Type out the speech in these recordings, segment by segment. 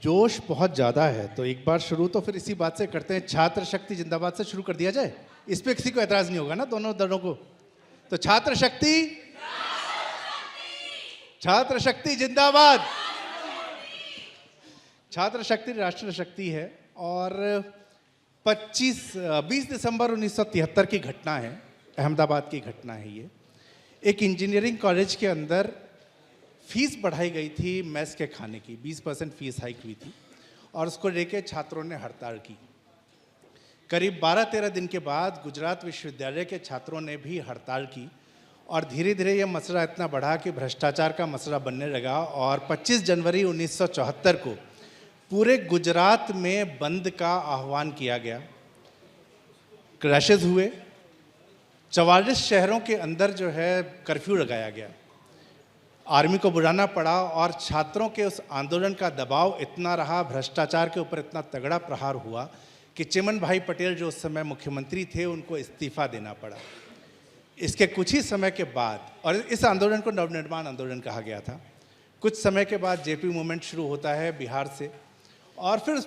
जोश बहुत ज़्यादा है, तो एक बार शुरू तो फिर इसी बात से करते हैं। छात्र शक्ति जिंदाबाद से शुरू कर दिया जाए, इस पे किसी को एतराज़ नहीं होगा ना दोनों दलों को? तो छात्र शक्ति जिंदाबाद। छात्र शक्ति राष्ट्र शक्ति है और 20 दिसंबर 1973 की घटना है, अहमदाबाद की घटना है ये। एक इंजीनियरिंग कॉलेज के अंदर फीस बढ़ाई गई थी मेस के खाने की, 20% फीस हाइक हुई थी और उसको लेके छात्रों ने हड़ताल की। करीब 12-13 दिन के बाद गुजरात विश्वविद्यालय के छात्रों ने भी हड़ताल की और धीरे धीरे ये मसला इतना बढ़ा कि भ्रष्टाचार का मसला बनने लगा और 25 जनवरी 1974 को पूरे गुजरात में बंद का आह्वान किया गया। क्रैशेस हुए, 44 शहरों के अंदर जो है कर्फ्यू लगाया गया, आर्मी को बुलाना पड़ा और छात्रों के उस आंदोलन का दबाव इतना रहा, भ्रष्टाचार के ऊपर इतना तगड़ा प्रहार हुआ कि चिमन भाई पटेल जो उस समय मुख्यमंत्री थे उनको इस्तीफा देना पड़ा। इसके कुछ ही समय के बाद, और इस आंदोलन को नवनिर्माण आंदोलन कहा गया था, कुछ समय के बाद जेपी मूवमेंट शुरू होता है बिहार से और फिर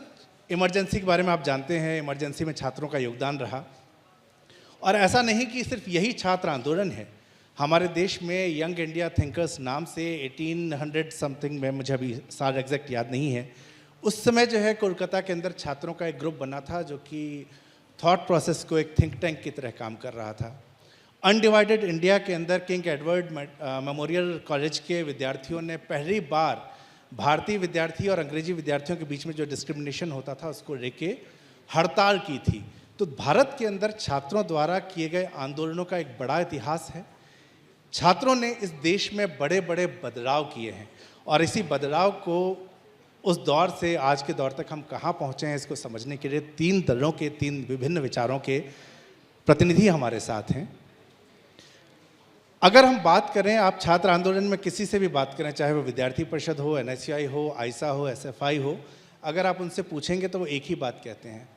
इमरजेंसी के बारे में आप जानते हैं, इमरजेंसी में छात्रों का योगदान रहा। और ऐसा नहीं कि सिर्फ यही छात्र आंदोलन है, हमारे देश में यंग इंडिया थिंकर्स नाम से 1800 समथिंग में, मुझे अभी साल एग्जैक्ट याद नहीं है, उस समय जो है कोलकाता के अंदर छात्रों का एक ग्रुप बना था जो कि थॉट प्रोसेस को एक थिंक टैंक की तरह काम कर रहा था। अनडिवाइडेड इंडिया के अंदर किंग एडवर्ड मेमोरियल कॉलेज के विद्यार्थियों ने पहली बार भारतीय विद्यार्थी और अंग्रेजी विद्यार्थियों के बीच में जो डिस्क्रिमिनेशन होता था उसको लेके हड़ताल की थी। तो भारत के अंदर छात्रों द्वारा किए गए आंदोलनों का एक बड़ा इतिहास है। छात्रों ने इस देश में बड़े बड़े बदलाव किए हैं और इसी बदलाव को उस दौर से आज के दौर तक हम कहाँ पहुँचे हैं इसको समझने के लिए 3 दलों के 3 विभिन्न विचारों के प्रतिनिधि हमारे साथ हैं। अगर हम बात करें, आप छात्र आंदोलन में किसी से भी बात करें, चाहे वो विद्यार्थी परिषद हो, NSCI हो, आइसा हो, SFI हो, अगर आप उनसे पूछेंगे तो वो एक ही बात कहते हैं,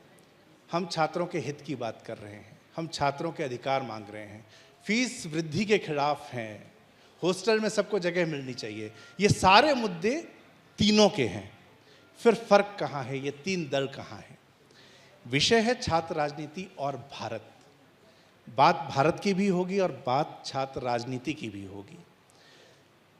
हम छात्रों के हित की बात कर रहे हैं, हम छात्रों के अधिकार मांग रहे हैं, फीस वृद्धि के खिलाफ हैं, हॉस्टल में सबको जगह मिलनी चाहिए। ये सारे मुद्दे तीनों के हैं। फिर फर्क कहाँ है, ये 3 दल कहाँ हैं? विषय है छात्र राजनीति और भारत। बात भारत की भी होगी और बात छात्र राजनीति की भी होगी।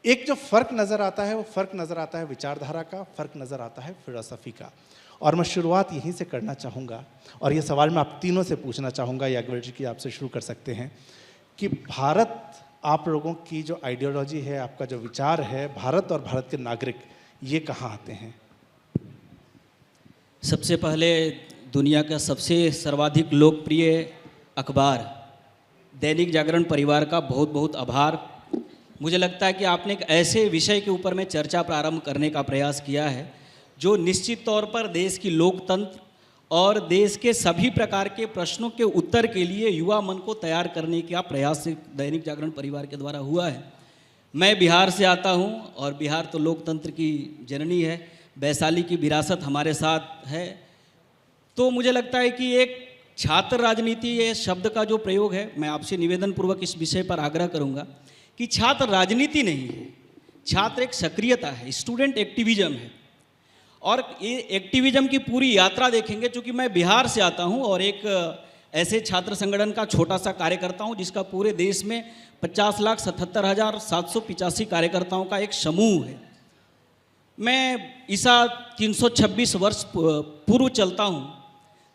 एक जो फर्क नजर आता है वो फर्क नजर आता है विचारधारा का, फर्क नजर आता है फिलॉसफी का। और मैं शुरुआत यहीं से करना चाहूँगा और ये सवाल मैं आप तीनों से पूछना चाहूँगा, याज्ञवल्क्य जी की आपसे शुरू कर सकते हैं कि भारत, आप लोगों की जो आइडियोलॉजी है, आपका जो विचार है, भारत और भारत के नागरिक, ये कहाँ आते हैं? सबसे पहले दुनिया का सबसे सर्वाधिक लोकप्रिय अखबार दैनिक जागरण परिवार का बहुत बहुत आभार। मुझे लगता है कि आपने एक ऐसे विषय के ऊपर में चर्चा प्रारंभ करने का प्रयास किया है जो निश्चित तौर पर देश की लोकतंत्र और देश के सभी प्रकार के प्रश्नों के उत्तर के लिए युवा मन को तैयार करने का प्रयास दैनिक जागरण परिवार के द्वारा हुआ है। मैं बिहार से आता हूं और बिहार तो लोकतंत्र की जननी है, वैशाली की विरासत हमारे साथ है। तो मुझे लगता है कि एक छात्र राजनीति, ये शब्द का जो प्रयोग है, मैं आपसे निवेदन पूर्वक इस विषय पर आग्रह करूंगा कि छात्र राजनीति नहीं है, छात्र एक सक्रियता है, स्टूडेंट एक्टिविज्म है। और ये एक्टिविज्म की पूरी यात्रा देखेंगे, चूँकि मैं बिहार से आता हूँ और एक ऐसे छात्र संगठन का छोटा सा कार्यकर्ता हूँ जिसका पूरे देश में 50,77,785 कार्यकर्ताओं का एक समूह है। मैं ईसा 326 वर्ष पूर्व चलता हूँ,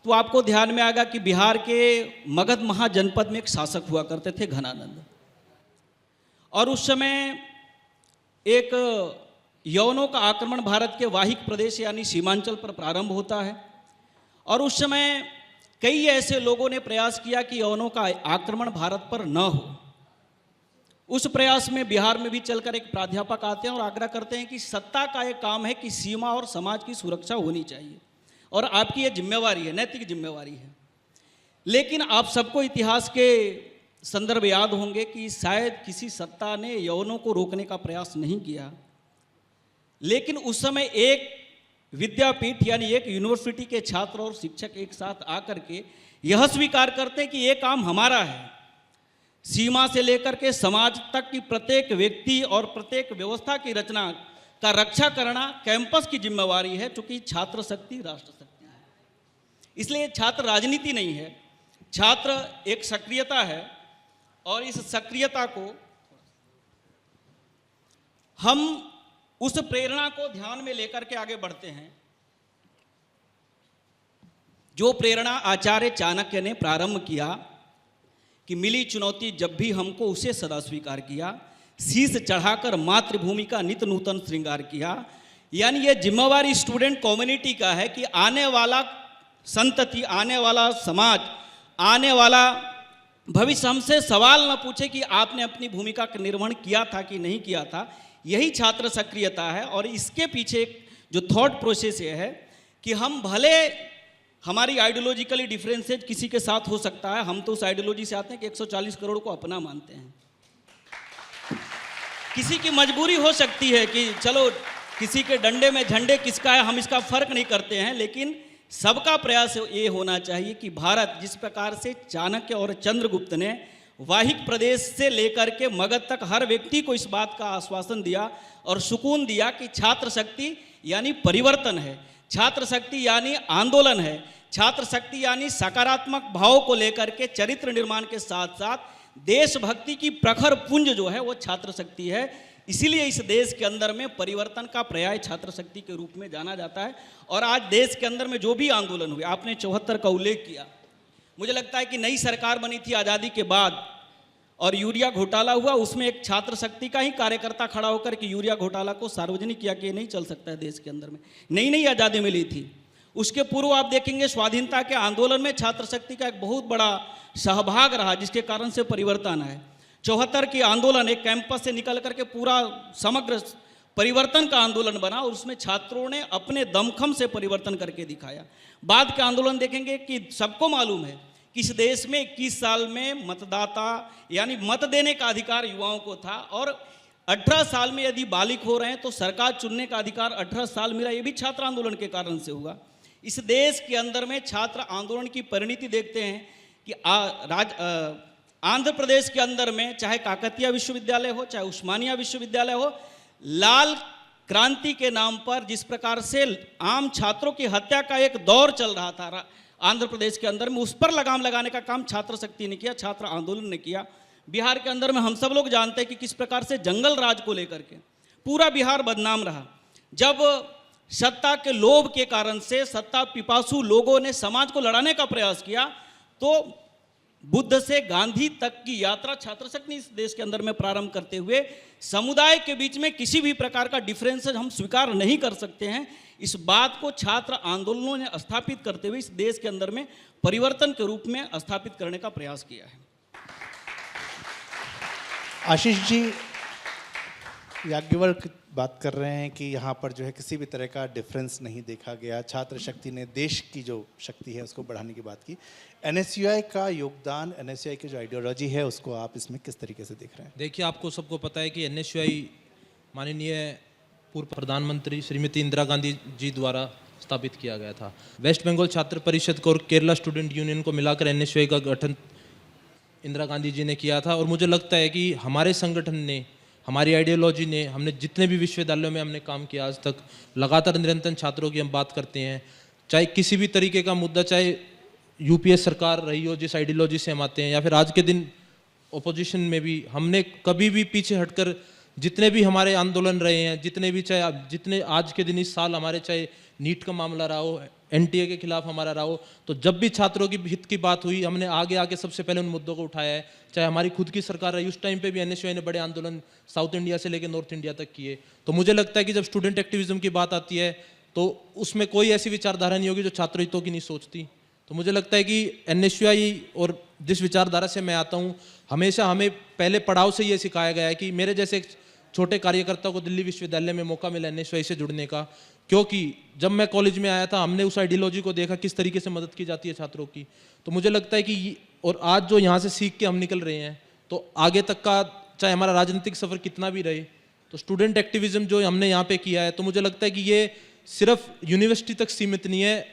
तो आपको ध्यान में आएगा कि बिहार के मगध महाजनपद में एक शासक हुआ करते थे, घनानंद। और उस समय एक यवनों का आक्रमण भारत के वाहिक प्रदेश यानी सीमांचल पर प्रारंभ होता है और उस समय कई ऐसे लोगों ने प्रयास किया कि यवनों का आक्रमण भारत पर न हो। उस प्रयास में बिहार में भी चलकर एक प्राध्यापक आते हैं और आग्रह करते हैं कि सत्ता का एक काम है कि सीमा और समाज की सुरक्षा होनी चाहिए और आपकी ये जिम्मेवारी है, नैतिक जिम्मेवारी है। लेकिन आप सबको इतिहास के संदर्भ याद होंगे कि शायद किसी सत्ता ने यवनों को रोकने का प्रयास नहीं किया, लेकिन उस समय एक विद्यापीठ यानी एक यूनिवर्सिटी के छात्र और शिक्षक एक साथ आकर के यह स्वीकार करते हैं कि ये काम हमारा है। सीमा से लेकर के समाज तक की प्रत्येक व्यक्ति और प्रत्येक व्यवस्था की रचना का रक्षा करना कैंपस की जिम्मेवारी है, क्योंकि छात्र शक्ति राष्ट्र शक्ति है। इसलिए छात्र राजनीति नहीं है, छात्र एक सक्रियता है, और इस सक्रियता को हम उस प्रेरणा को ध्यान में लेकर के आगे बढ़ते हैं, जो प्रेरणा आचार्य चाणक्य ने प्रारंभ किया कि मिली चुनौती जब भी हमको उसे सदा स्वीकार किया, शीश चढ़ाकर मातृभूमि का नित्य नूतन श्रृंगार किया। यानी ये जिम्मेवारी स्टूडेंट कम्युनिटी का है कि आने वाला संतति, आने वाला समाज, आने वाला भविष्य हमसे सवाल न पूछे कि आपने अपनी भूमिका का निर्वहन किया था कि नहीं किया था। यही छात्र सक्रियता है, और इसके पीछे जो थॉट प्रोसेस ये है कि हम भले हमारी आइडियोलॉजिकली डिफरेंसेज किसी के साथ हो सकता है, हम तो उस आइडियोलॉजी से आते हैं कि 140 करोड़ को अपना मानते हैं। किसी की मजबूरी हो सकती है कि चलो किसी के डंडे में झंडे किसका है, हम इसका फर्क नहीं करते हैं, लेकिन सबका प्रयास ये होना चाहिए कि भारत जिस प्रकार से चाणक्य और चंद्रगुप्त ने वाहिक प्रदेश से लेकर के मगध तक हर व्यक्ति को इस बात का आश्वासन दिया और सुकून दिया कि छात्र शक्ति यानी परिवर्तन है, छात्र शक्ति यानी आंदोलन है, छात्र शक्ति यानी सकारात्मक भाव को लेकर के चरित्र निर्माण के साथ साथ देशभक्ति की प्रखर पुंज जो है वो छात्र शक्ति है। इसीलिए इस देश के अंदर में परिवर्तन का पर्याय छात्र शक्ति के रूप में जाना जाता है। और आज देश के अंदर में जो भी आंदोलन हुए, आपने 74 का उल्लेख किया, मुझे लगता है कि नई सरकार बनी थी आज़ादी के बाद और यूरिया घोटाला हुआ, उसमें एक छात्र शक्ति का ही कार्यकर्ता खड़ा होकर के यूरिया घोटाला को सार्वजनिक किया कि ये नहीं चल सकता है देश के अंदर में। नई नई आज़ादी मिली थी। उसके पूर्व आप देखेंगे स्वाधीनता के आंदोलन में छात्र शक्ति का एक बहुत बड़ा सहभाग रहा, जिसके कारण से परिवर्तन है। 74 की आंदोलन एक कैंपस से निकल करके पूरा समग्र परिवर्तन का आंदोलन बना, और उसमें छात्रों ने अपने दमखम से परिवर्तन करके दिखाया। बाद के आंदोलन देखेंगे कि सबको मालूम है कि इस देश में 21 साल में मतदाता यानी मत देने का अधिकार युवाओं को था, और 18 साल में यदि बालिग हो रहे हैं तो सरकार चुनने का अधिकार 18 साल मिला, ये भी छात्र आंदोलन के कारण से हुआ। इस देश के अंदर में छात्र आंदोलन की परिणति देखते हैं कि आंध्र प्रदेश के अंदर में चाहे काकतीय विश्वविद्यालय हो, चाहे उस्मानिया विश्वविद्यालय हो, लाल क्रांति के नाम पर जिस प्रकार से आम छात्रों की हत्या का एक दौर चल रहा था आंध्र प्रदेश के अंदर में, उस पर लगाम लगाने का काम छात्र शक्ति ने किया, छात्र आंदोलन ने किया। बिहार के अंदर में हम सब लोग जानते हैं कि किस प्रकार से जंगल राज को लेकर के पूरा बिहार बदनाम रहा। जब सत्ता के लोभ के कारण से सत्ता पिपासु लोगों ने समाज को लड़ाने का प्रयास किया, तो बुद्ध से गांधी तक की यात्रा छात्र शक्ति इस देश के अंदर में प्रारंभ करते हुए समुदाय के बीच में किसी भी प्रकार का डिफरेंसेस हम स्वीकार नहीं कर सकते हैं, इस बात को छात्र आंदोलनों ने स्थापित करते हुए इस देश के अंदर में परिवर्तन के रूप में स्थापित करने का प्रयास किया है। आशीष जी, याज्ञवल्क्य बात कर रहे हैं कि यहाँ पर जो है किसी भी तरह का डिफरेंस नहीं देखा गया, छात्र शक्ति ने देश की जो शक्ति है उसको बढ़ाने की बात की। एनएसयूआई का योगदान, एनएसयूआई की जो आइडियोलॉजी है उसको आप इसमें किस तरीके से देख रहे हैं? देखिए, आपको सबको पता है कि एनएसयूआई माननीय पूर्व प्रधानमंत्री श्रीमती इंदिरा गांधी जी द्वारा स्थापित किया गया था। वेस्ट बंगाल छात्र परिषद को और केरला स्टूडेंट यूनियन को मिलाकर एनएसयूआई का गठन इंदिरा गांधी जी ने किया था। और मुझे लगता है कि हमारे संगठन ने, हमारी आइडियोलॉजी ने, हमने जितने भी विश्वविद्यालयों में हमने काम किया आज तक, लगातार निरंतर छात्रों की हम बात करते हैं। चाहे किसी भी तरीके का मुद्दा, चाहे यूपीए सरकार रही हो जिस आइडियोलॉजी से हम आते हैं, या फिर आज के दिन ओपोजिशन में भी, हमने कभी भी पीछे हटकर जितने भी हमारे आंदोलन रहे हैं, जितने आज के दिन इस साल हमारे, चाहे नीट का मामला रहा हो, एनटीए के खिलाफ हमारा रहा हो, तो जब भी छात्रों की हित की बात हुई हमने आगे आके सबसे पहले उन मुद्दों को उठाया है। चाहे हमारी खुद की सरकार रही, उस टाइम पे भी एनएसयूआई ने बड़े आंदोलन साउथ इंडिया से लेकर नॉर्थ इंडिया तक किए। तो मुझे लगता है कि जब स्टूडेंट एक्टिविज्म की बात आती है तो उसमें कोई ऐसी विचारधारा नहीं होगी जो छात्र हितों की नहीं सोचती। तो मुझे लगता है कि एनएसयूआई और जिस विचारधारा से मैं आता हूँ, हमेशा हमें पहले पड़ाव से ये सिखाया गया है कि मेरे जैसे छोटे कार्यकर्ता को दिल्ली विश्वविद्यालय में मौका मिला एनएसयूआई से जुड़ने का, क्योंकि जब मैं कॉलेज में आया था हमने उस आइडियोलॉजी को देखा किस तरीके से मदद की जाती है छात्रों की। तो मुझे लगता है कि और आज जो यहाँ से सीख के हम निकल रहे हैं, तो आगे तक का चाहे हमारा राजनीतिक सफर कितना भी रहे, तो स्टूडेंट एक्टिविज्म जो हमने यहाँ पे किया है, तो मुझे लगता है कि ये सिर्फ यूनिवर्सिटी तक सीमित नहीं है।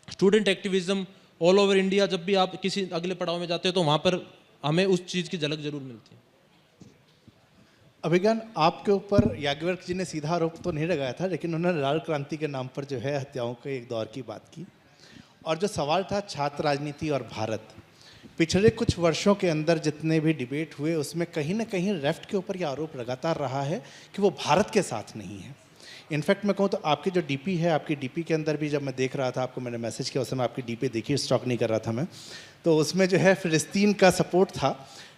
Student activism all over India, जब भी आप किसी अगले पड़ाव में जाते हो तो वहाँ पर हमें उस चीज़ की झलक जरूर मिलती है। अभिज्ञान, आपके ऊपर याज्ञवल्क्य जी ने सीधा आरोप तो नहीं लगाया था, लेकिन उन्होंने लाल क्रांति के नाम पर जो है हत्याओं के एक दौर की बात की। और जो सवाल था छात्र राजनीति और भारत, पिछले कुछ वर्षों के अंदर जितने भी डिबेट हुए उसमें कहीं ना कहीं लेफ्ट के ऊपर यह आरोप लगातार रहा है कि वो भारत के साथ नहीं है। इनफैक्ट मैं कहूँ तो आपकी जो डीपी है, आपकी डीपी के अंदर भी जब मैं देख रहा था, आपको मैंने मैसेज किया उस समय आपकी डीपी देखी, स्टॉक नहीं कर रहा था मैं, तो उसमें जो है फिलिस्तीन का सपोर्ट था,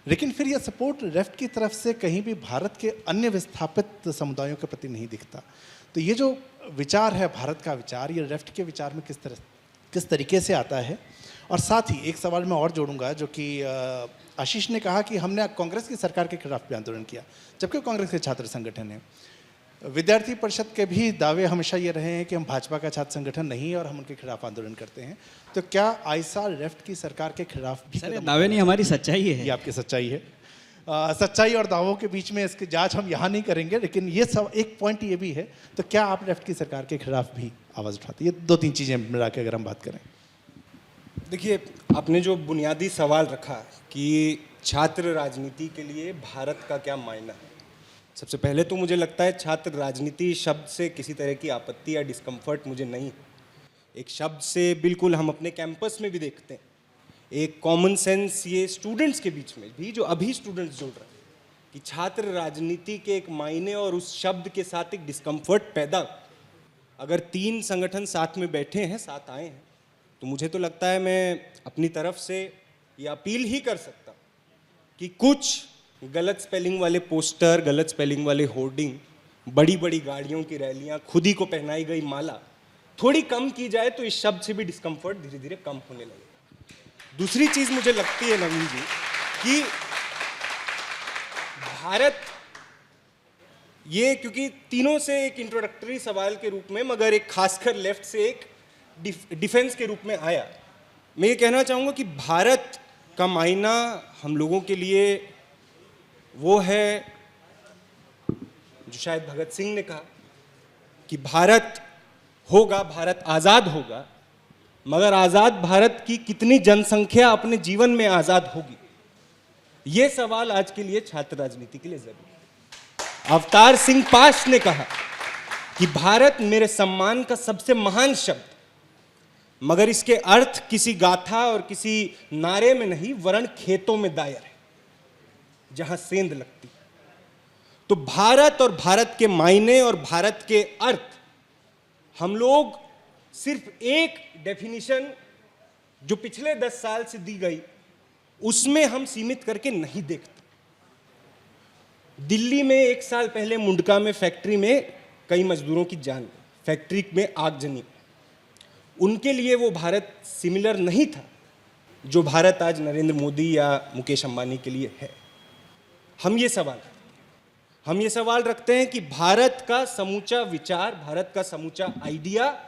लेकिन फिर यह सपोर्ट लेफ्ट की तरफ से कहीं भी भारत के अन्य विस्थापित समुदायों के प्रति नहीं दिखता। तो ये जो विचार है भारत का विचार, ये लेफ्ट के विचार में किस तरीके से आता है। और साथ ही एक सवाल मैं और जोड़ूंगा, जो कि आशीष ने कहा कि हमने कांग्रेस की सरकार के खिलाफ भी आंदोलन किया, जबकि कांग्रेस के छात्र संगठन है। विद्यार्थी परिषद के भी दावे हमेशा ये रहे हैं कि हम भाजपा का छात्र संगठन नहीं है और हम उनके खिलाफ आंदोलन करते हैं। तो क्या आईसा लेफ्ट की सरकार के खिलाफ भी सर, दावे नहीं, हमारी सच्चाई है। ये आपकी सच्चाई है। सच्चाई और दावों के बीच में इसकी जांच हम यहाँ नहीं करेंगे, लेकिन ये सब एक पॉइंट ये भी है, तो क्या आप लेफ्ट की सरकार के खिलाफ भी आवाज़ उठाते? ये 2-3 चीज़ें मिला के अगर हम बात करें। देखिए, आपने जो बुनियादी सवाल रखा कि छात्र राजनीति के लिए भारत का क्या मायना है, सबसे पहले तो मुझे लगता है छात्र राजनीति शब्द से किसी तरह की आपत्ति या डिस्कम्फर्ट मुझे नहीं है। एक शब्द से बिल्कुल हम अपने कैंपस में भी देखते हैं, एक कॉमन सेंस ये स्टूडेंट्स के बीच में भी, जो अभी स्टूडेंट्स जुड़ रहे हैं, कि छात्र राजनीति के एक मायने और उस शब्द के साथ एक डिस्कम्फर्ट पैदा। अगर 3 संगठन साथ में बैठे हैं, साथ आए हैं, तो मुझे तो लगता है मैं अपनी तरफ से ये अपील ही कर सकता कि कुछ गलत स्पेलिंग वाले पोस्टर, गलत स्पेलिंग वाले होर्डिंग, बड़ी बड़ी गाड़ियों की रैलियां, खुद ही को पहनाई गई माला थोड़ी कम की जाए तो इस शब्द से भी डिस्कम्फर्ट धीरे धीरे कम होने लगे। दूसरी चीज मुझे लगती है नवीन जी कि भारत, ये क्योंकि तीनों से एक इंट्रोडक्टरी सवाल के रूप में, मगर एक खासकर लेफ्ट से एक डिफेंस के रूप में आया, मैं ये कहना चाहूँगा कि भारत का मायना हम लोगों के लिए वो है जो शायद भगत सिंह ने कहा कि भारत होगा, भारत आज़ाद होगा, मगर आज़ाद भारत की कितनी जनसंख्या अपने जीवन में आज़ाद होगी, ये सवाल आज के लिए छात्र राजनीति के लिए जरूरी है। अवतार सिंह पाश ने कहा कि भारत मेरे सम्मान का सबसे महान शब्द, मगर इसके अर्थ किसी गाथा और किसी नारे में नहीं, वरन खेतों में दायर है जहां सेंध लगती। तो भारत और भारत के मायने और भारत के अर्थ हम लोग सिर्फ एक डेफिनेशन जो पिछले 10 साल से दी गई उसमें हम सीमित करके नहीं देखते। दिल्ली में 1 साल पहले मुंडका में फैक्ट्री में कई मजदूरों की जान, फैक्ट्री में आगजनी, उनके लिए वो भारत सिमिलर नहीं था जो भारत आज नरेंद्र मोदी या मुकेश अंबानी के लिए है। हम ये सवाल रखते हैं कि भारत का समूचा विचार, भारत का समूचा आइडिया,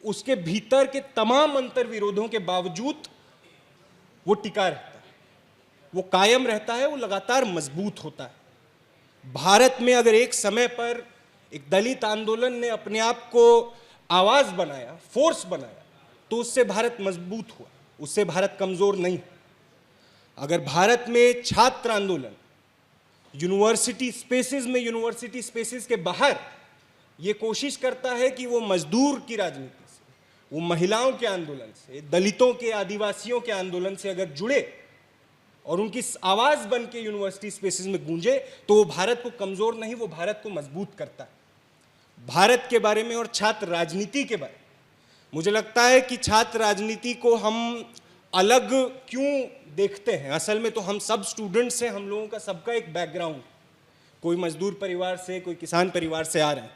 उसके भीतर के तमाम अंतर विरोधों के बावजूद वो टिका रहता है, वो कायम रहता है, वो लगातार मजबूत होता है। भारत में अगर एक समय पर एक दलित आंदोलन ने अपने आप को आवाज बनाया, फोर्स बनाया, तो उससे भारत मजबूत हुआ, उससे भारत कमजोर नहीं। अगर भारत में छात्र आंदोलन यूनिवर्सिटी स्पेसेस में, यूनिवर्सिटी स्पेसेस के बाहर ये कोशिश करता है कि वो मजदूर की राजनीति से, वो महिलाओं के आंदोलन से, दलितों के, आदिवासियों के आंदोलन से अगर जुड़े और उनकी आवाज बन के यूनिवर्सिटी स्पेसेस में गूंजे, तो वो भारत को कमजोर नहीं, वो भारत को मजबूत करता है। भारत के बारे में और छात्र राजनीति के बारे में मुझे लगता है कि छात्र राजनीति को हम अलग क्यों देखते हैं। असल में तो हम सब स्टूडेंट्स हैं, हम लोगों का सबका एक बैकग्राउंड, कोई मजदूर परिवार से, कोई किसान परिवार से आ रहे हैं।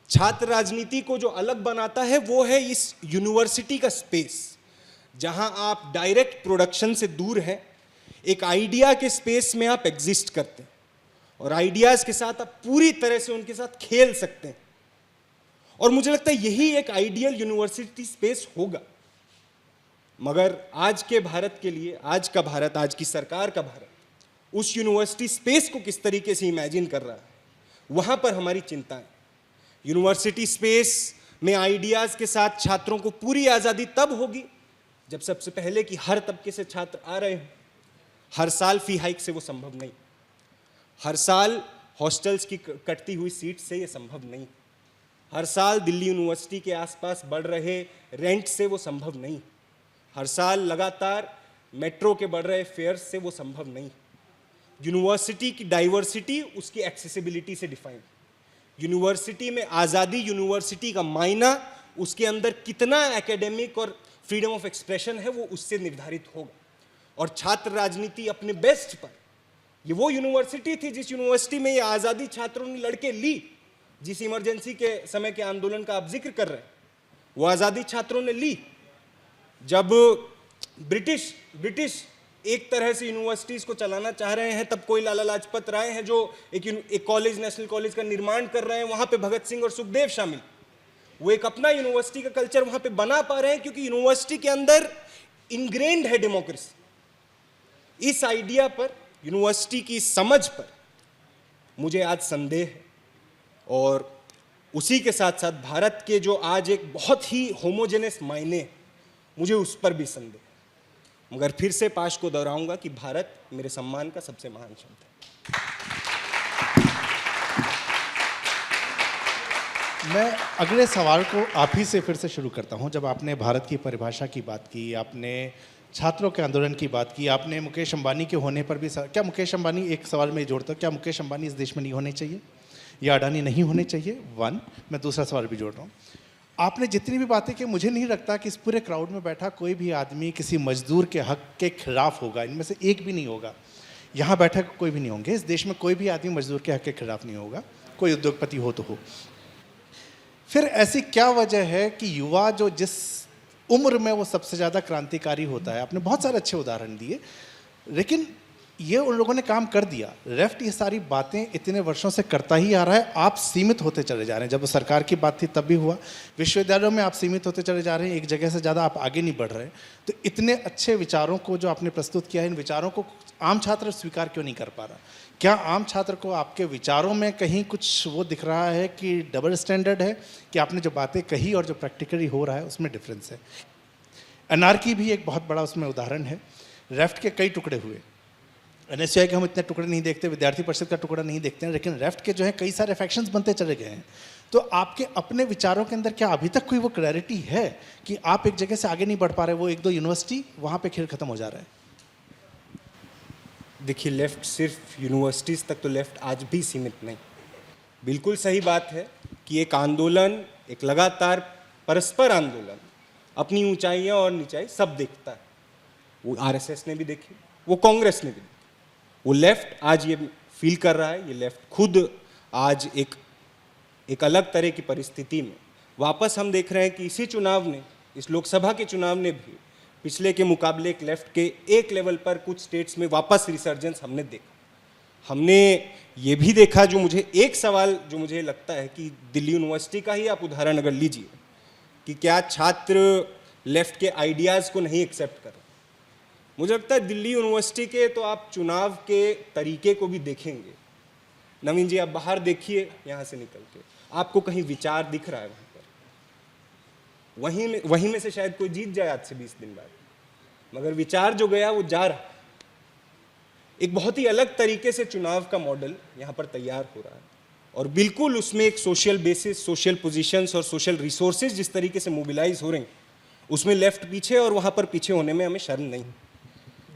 छात्र राजनीति को जो अलग बनाता है वो है इस यूनिवर्सिटी का स्पेस, जहां आप डायरेक्ट प्रोडक्शन से दूर हैं, एक आइडिया के स्पेस में आप एग्जिस्ट करते हैं और आइडियाज के साथ आप पूरी तरह से उनके साथ खेल सकते हैं। और मुझे लगता है यही एक आइडियल यूनिवर्सिटी स्पेस होगा। मगर आज के भारत के लिए, आज का भारत, आज की सरकार का भारत उस यूनिवर्सिटी स्पेस को किस तरीके से इमेजिन कर रहा है, वहां पर हमारी चिंता है। यूनिवर्सिटी स्पेस में आइडियाज के साथ छात्रों को पूरी आज़ादी तब होगी जब सबसे पहले कि हर तबके से छात्र आ रहे हों। हर साल फी हाइक से वो संभव नहीं। हर साल हॉस्टल्स की कटती हुई सीट से ये संभव नहीं। हर साल दिल्ली यूनिवर्सिटी के आसपास बढ़ रहे रेंट से वो संभव नहीं। हर साल लगातार मेट्रो के बढ़ रहे फेयर्स से वो संभव नहीं। यूनिवर्सिटी की डाइवर्सिटी उसकी एक्सेसिबिलिटी से डिफाइन। यूनिवर्सिटी में आज़ादी, यूनिवर्सिटी का मायना, उसके अंदर कितना एकेडमिक और फ्रीडम ऑफ एक्सप्रेशन है वो उससे निर्धारित होगा। और छात्र राजनीति अपने बेस्ट पर, ये वो यूनिवर्सिटी थी जिस यूनिवर्सिटी में ये आज़ादी छात्रों ने लड़के ली। जिस इमरजेंसी के समय के आंदोलन का आप जिक्र कर रहे हैं, वो आज़ादी छात्रों ने ली। जब ब्रिटिश एक तरह से यूनिवर्सिटीज़ को चलाना चाह रहे हैं, तब कोई लाला लाजपत राय हैं जो एक कॉलेज, नेशनल कॉलेज का निर्माण कर रहे हैं, वहाँ पे भगत सिंह और सुखदेव शामिल। वो एक अपना यूनिवर्सिटी का कल्चर वहाँ पे बना पा रहे हैं क्योंकि यूनिवर्सिटी के अंदर इनग्रेन्ड है डेमोक्रेसी। इस आइडिया पर, यूनिवर्सिटी की समझ पर मुझे आज संदेह है। और उसी के साथ साथ भारत के जो आज एक बहुत ही होमोजेनस मायने हैं, मुझे उस पर भी संदेह है। मगर फिर से पाश को दोहराऊंगा कि भारत मेरे सम्मान का सबसे महान शब्द है। मैं अगले सवाल को आप ही से फिर से शुरू करता हूं। जब आपने भारत की परिभाषा की बात की, आपने छात्रों के आंदोलन की बात की, आपने मुकेश अंबानी के होने पर भी क्या मुकेश अंबानी, एक सवाल में जोड़ता हूँ, क्या मुकेश अंबानी इस देश में नहीं होने चाहिए या अडानी नहीं होने चाहिए? वन, मैं दूसरा सवाल भी जोड़ रहा हूँ। आपने जितनी भी बातें की, मुझे नहीं लगता कि इस पूरे क्राउड में बैठा कोई भी आदमी किसी मजदूर के हक के खिलाफ होगा। इनमें से एक भी नहीं होगा। यहाँ बैठा कोई भी नहीं होंगे। इस देश में कोई भी आदमी मजदूर के हक के खिलाफ नहीं होगा, कोई उद्योगपति हो तो हो। फिर ऐसी क्या वजह है कि युवा जो जिस उम्र में वो सबसे ज़्यादा क्रांतिकारी होता है, आपने बहुत सारे अच्छे उदाहरण दिए, लेकिन ये उन लोगों ने काम कर दिया। लेफ्ट ये सारी बातें इतने वर्षों से करता ही आ रहा है। आप सीमित होते चले जा रहे हैं। जब सरकार की बात थी तब भी हुआ, विश्वविद्यालयों में आप सीमित होते चले जा रहे हैं, एक जगह से ज़्यादा आप आगे नहीं बढ़ रहे। तो इतने अच्छे विचारों को जो आपने प्रस्तुत किया है, इन विचारों को आम छात्र स्वीकार क्यों नहीं कर पा रहा? क्या आम छात्र को आपके विचारों में कहीं कुछ वो दिख रहा है कि डबल स्टैंडर्ड है, कि आपने जो बातें कही और जो प्रैक्टिकली हो रहा है उसमें डिफरेंस है? एनआरकी भी एक बहुत बड़ा उसमें उदाहरण है। लेफ्ट के कई टुकड़े हुए, एनएसयूआई के हम इतने टुकड़े नहीं देखते, विद्यार्थी परिषद का टुकड़ा नहीं देखते हैं, लेकिन लेफ्ट के जो है कई सारे फैक्शंस बनते चले गए हैं। तो आपके अपने विचारों के अंदर क्या अभी तक कोई वो क्लैरिटी है कि आप एक जगह से आगे नहीं बढ़ पा रहे? वो एक दो यूनिवर्सिटी, वहाँ पे खेल खत्म हो जा रहा है। देखिए, लेफ्ट सिर्फ यूनिवर्सिटीज़ तक तो लेफ्ट आज भी सीमित नहीं। बिल्कुल सही बात है कि एक आंदोलन, एक लगातार परस्पर आंदोलन अपनी ऊंचाइयां और नीचाई सब देखता है। वो आरएसएस ने भी देखी, वो कांग्रेस ने भी देखी, वो लेफ्ट आज ये फील कर रहा है। ये लेफ्ट खुद आज एक अलग तरह की परिस्थिति में वापस हम देख रहे हैं कि इसी चुनाव ने, इस लोकसभा के चुनाव ने भी पिछले के मुकाबले एक लेफ्ट के एक लेवल पर कुछ स्टेट्स में वापस रिसर्जेंस हमने देखा। हमने ये भी देखा, जो मुझे एक सवाल जो मुझे लगता है कि दिल्ली यूनिवर्सिटी का ही आप उदाहरण अगर लीजिए, कि क्या छात्र लेफ्ट के आइडियाज़ को नहीं एक्सेप्ट कर रहे। मुझे लगता है दिल्ली यूनिवर्सिटी के तो आप चुनाव के तरीके को भी देखेंगे। नवीन जी, आप बाहर देखिए, यहाँ से निकल के आपको कहीं विचार दिख रहा है वहाँ पर? वहीं में से शायद कोई जीत जाए आज से 20 दिन बाद, मगर विचार जो गया वो जा रहा। एक बहुत ही अलग तरीके से चुनाव का मॉडल यहाँ पर तैयार हो रहा है, और बिल्कुल उसमें एक सोशल बेसिस, सोशल पोजीशंस और सोशल रिसोर्सेज जिस तरीके से मोबिलाइज हो रहे हैं, उसमें लेफ्ट पीछे और वहाँ पर पीछे होने में हमें शर्म नहीं।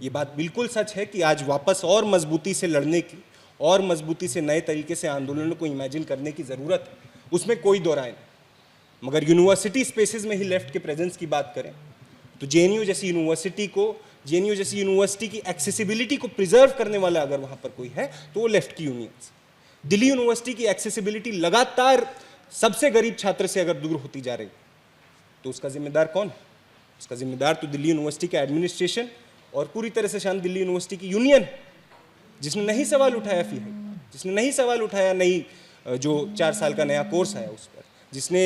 ये बात बिल्कुल सच है कि आज वापस और मजबूती से लड़ने की और मजबूती से नए तरीके से आंदोलनों को इमेजिन करने की ज़रूरत है, उसमें कोई दो राय नहीं। मगर यूनिवर्सिटी स्पेसेस में ही लेफ्ट के प्रेजेंस की बात करें तो जेएनयू जैसी यूनिवर्सिटी की एक्सेसिबिलिटी को प्रिजर्व करने वाला अगर वहाँ पर कोई है तो वो लेफ्ट की यूनियंस। दिल्ली यूनिवर्सिटी की एक्सेसिबिलिटी लगातार सबसे गरीब छात्र से अगर दूर होती जा रही तो उसका जिम्मेदार कौन है? उसका जिम्मेदार तो दिल्ली यूनिवर्सिटी का एडमिनिस्ट्रेशन और पूरी तरह से शांत दिल्ली यूनिवर्सिटी की यूनियन, जिसने नहीं सवाल उठाया फी है, जिसने नहीं सवाल उठाया नई जो 4 साल का नया कोर्स आया उस पर, जिसने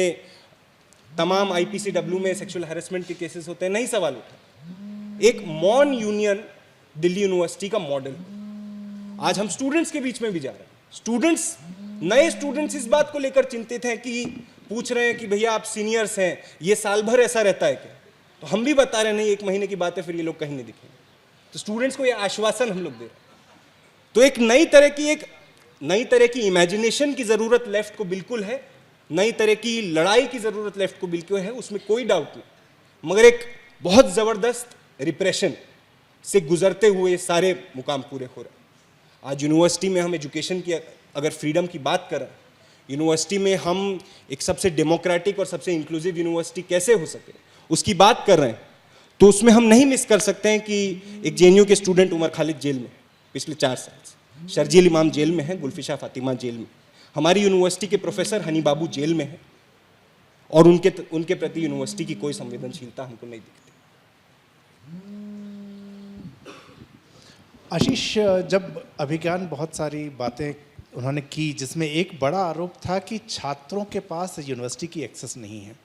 तमाम आईपीसीडब्ल्यू में सेक्सुअल हैरेसमेंट के केसेस होते हैं नहीं सवाल उठाया। एक मॉन यूनियन दिल्ली यूनिवर्सिटी का मॉडल। आज हम स्टूडेंट्स के बीच में भी जा रहे हैं। नए स्टूडेंट्स इस बात को लेकर चिंतित हैं कि पूछ रहे हैं कि भैया आप सीनियर्स हैं, ये साल भर ऐसा रहता है क्या? तो हम भी बता रहे हैं नहीं, 1 महीने की बात है, फिर ये लोग कहीं नहीं दिखेंगे। तो स्टूडेंट्स को ये आश्वासन हम लोग दे रहे हैं। तो एक नई तरह की एक नई तरह की इमेजिनेशन की ज़रूरत लेफ्ट को बिल्कुल है, नई तरह की लड़ाई की ज़रूरत लेफ्ट को बिल्कुल है, उसमें कोई डाउट नहीं। मगर एक बहुत ज़बरदस्त रिप्रेशन से गुजरते हुए सारे मुकाम पूरे हो रहे हैं। आज यूनिवर्सिटी में हम एजुकेशन की अगर फ्रीडम की बात करें, यूनिवर्सिटी में हम एक सबसे डेमोक्रेटिक और सबसे इंक्लूसिव यूनिवर्सिटी कैसे हो सके उसकी बात कर रहे हैं, तो उसमें हम नहीं मिस कर सकते हैं कि एक जेएनयू के स्टूडेंट उमर खालिद जेल में पिछले 4 साल से, शर्जील इमाम जेल में है, गुल्फिशा फातिमा जेल में, हमारी यूनिवर्सिटी के प्रोफेसर हनी बाबू जेल में है, और उनके प्रति यूनिवर्सिटी की कोई संवेदनशीलता हमको नहीं दिखती। आशीष, जब अभिज्ञान बहुत सारी बातें उन्होंने की, जिसमें एक बड़ा आरोप था कि छात्रों के पास यूनिवर्सिटी की एक्सेस नहीं है।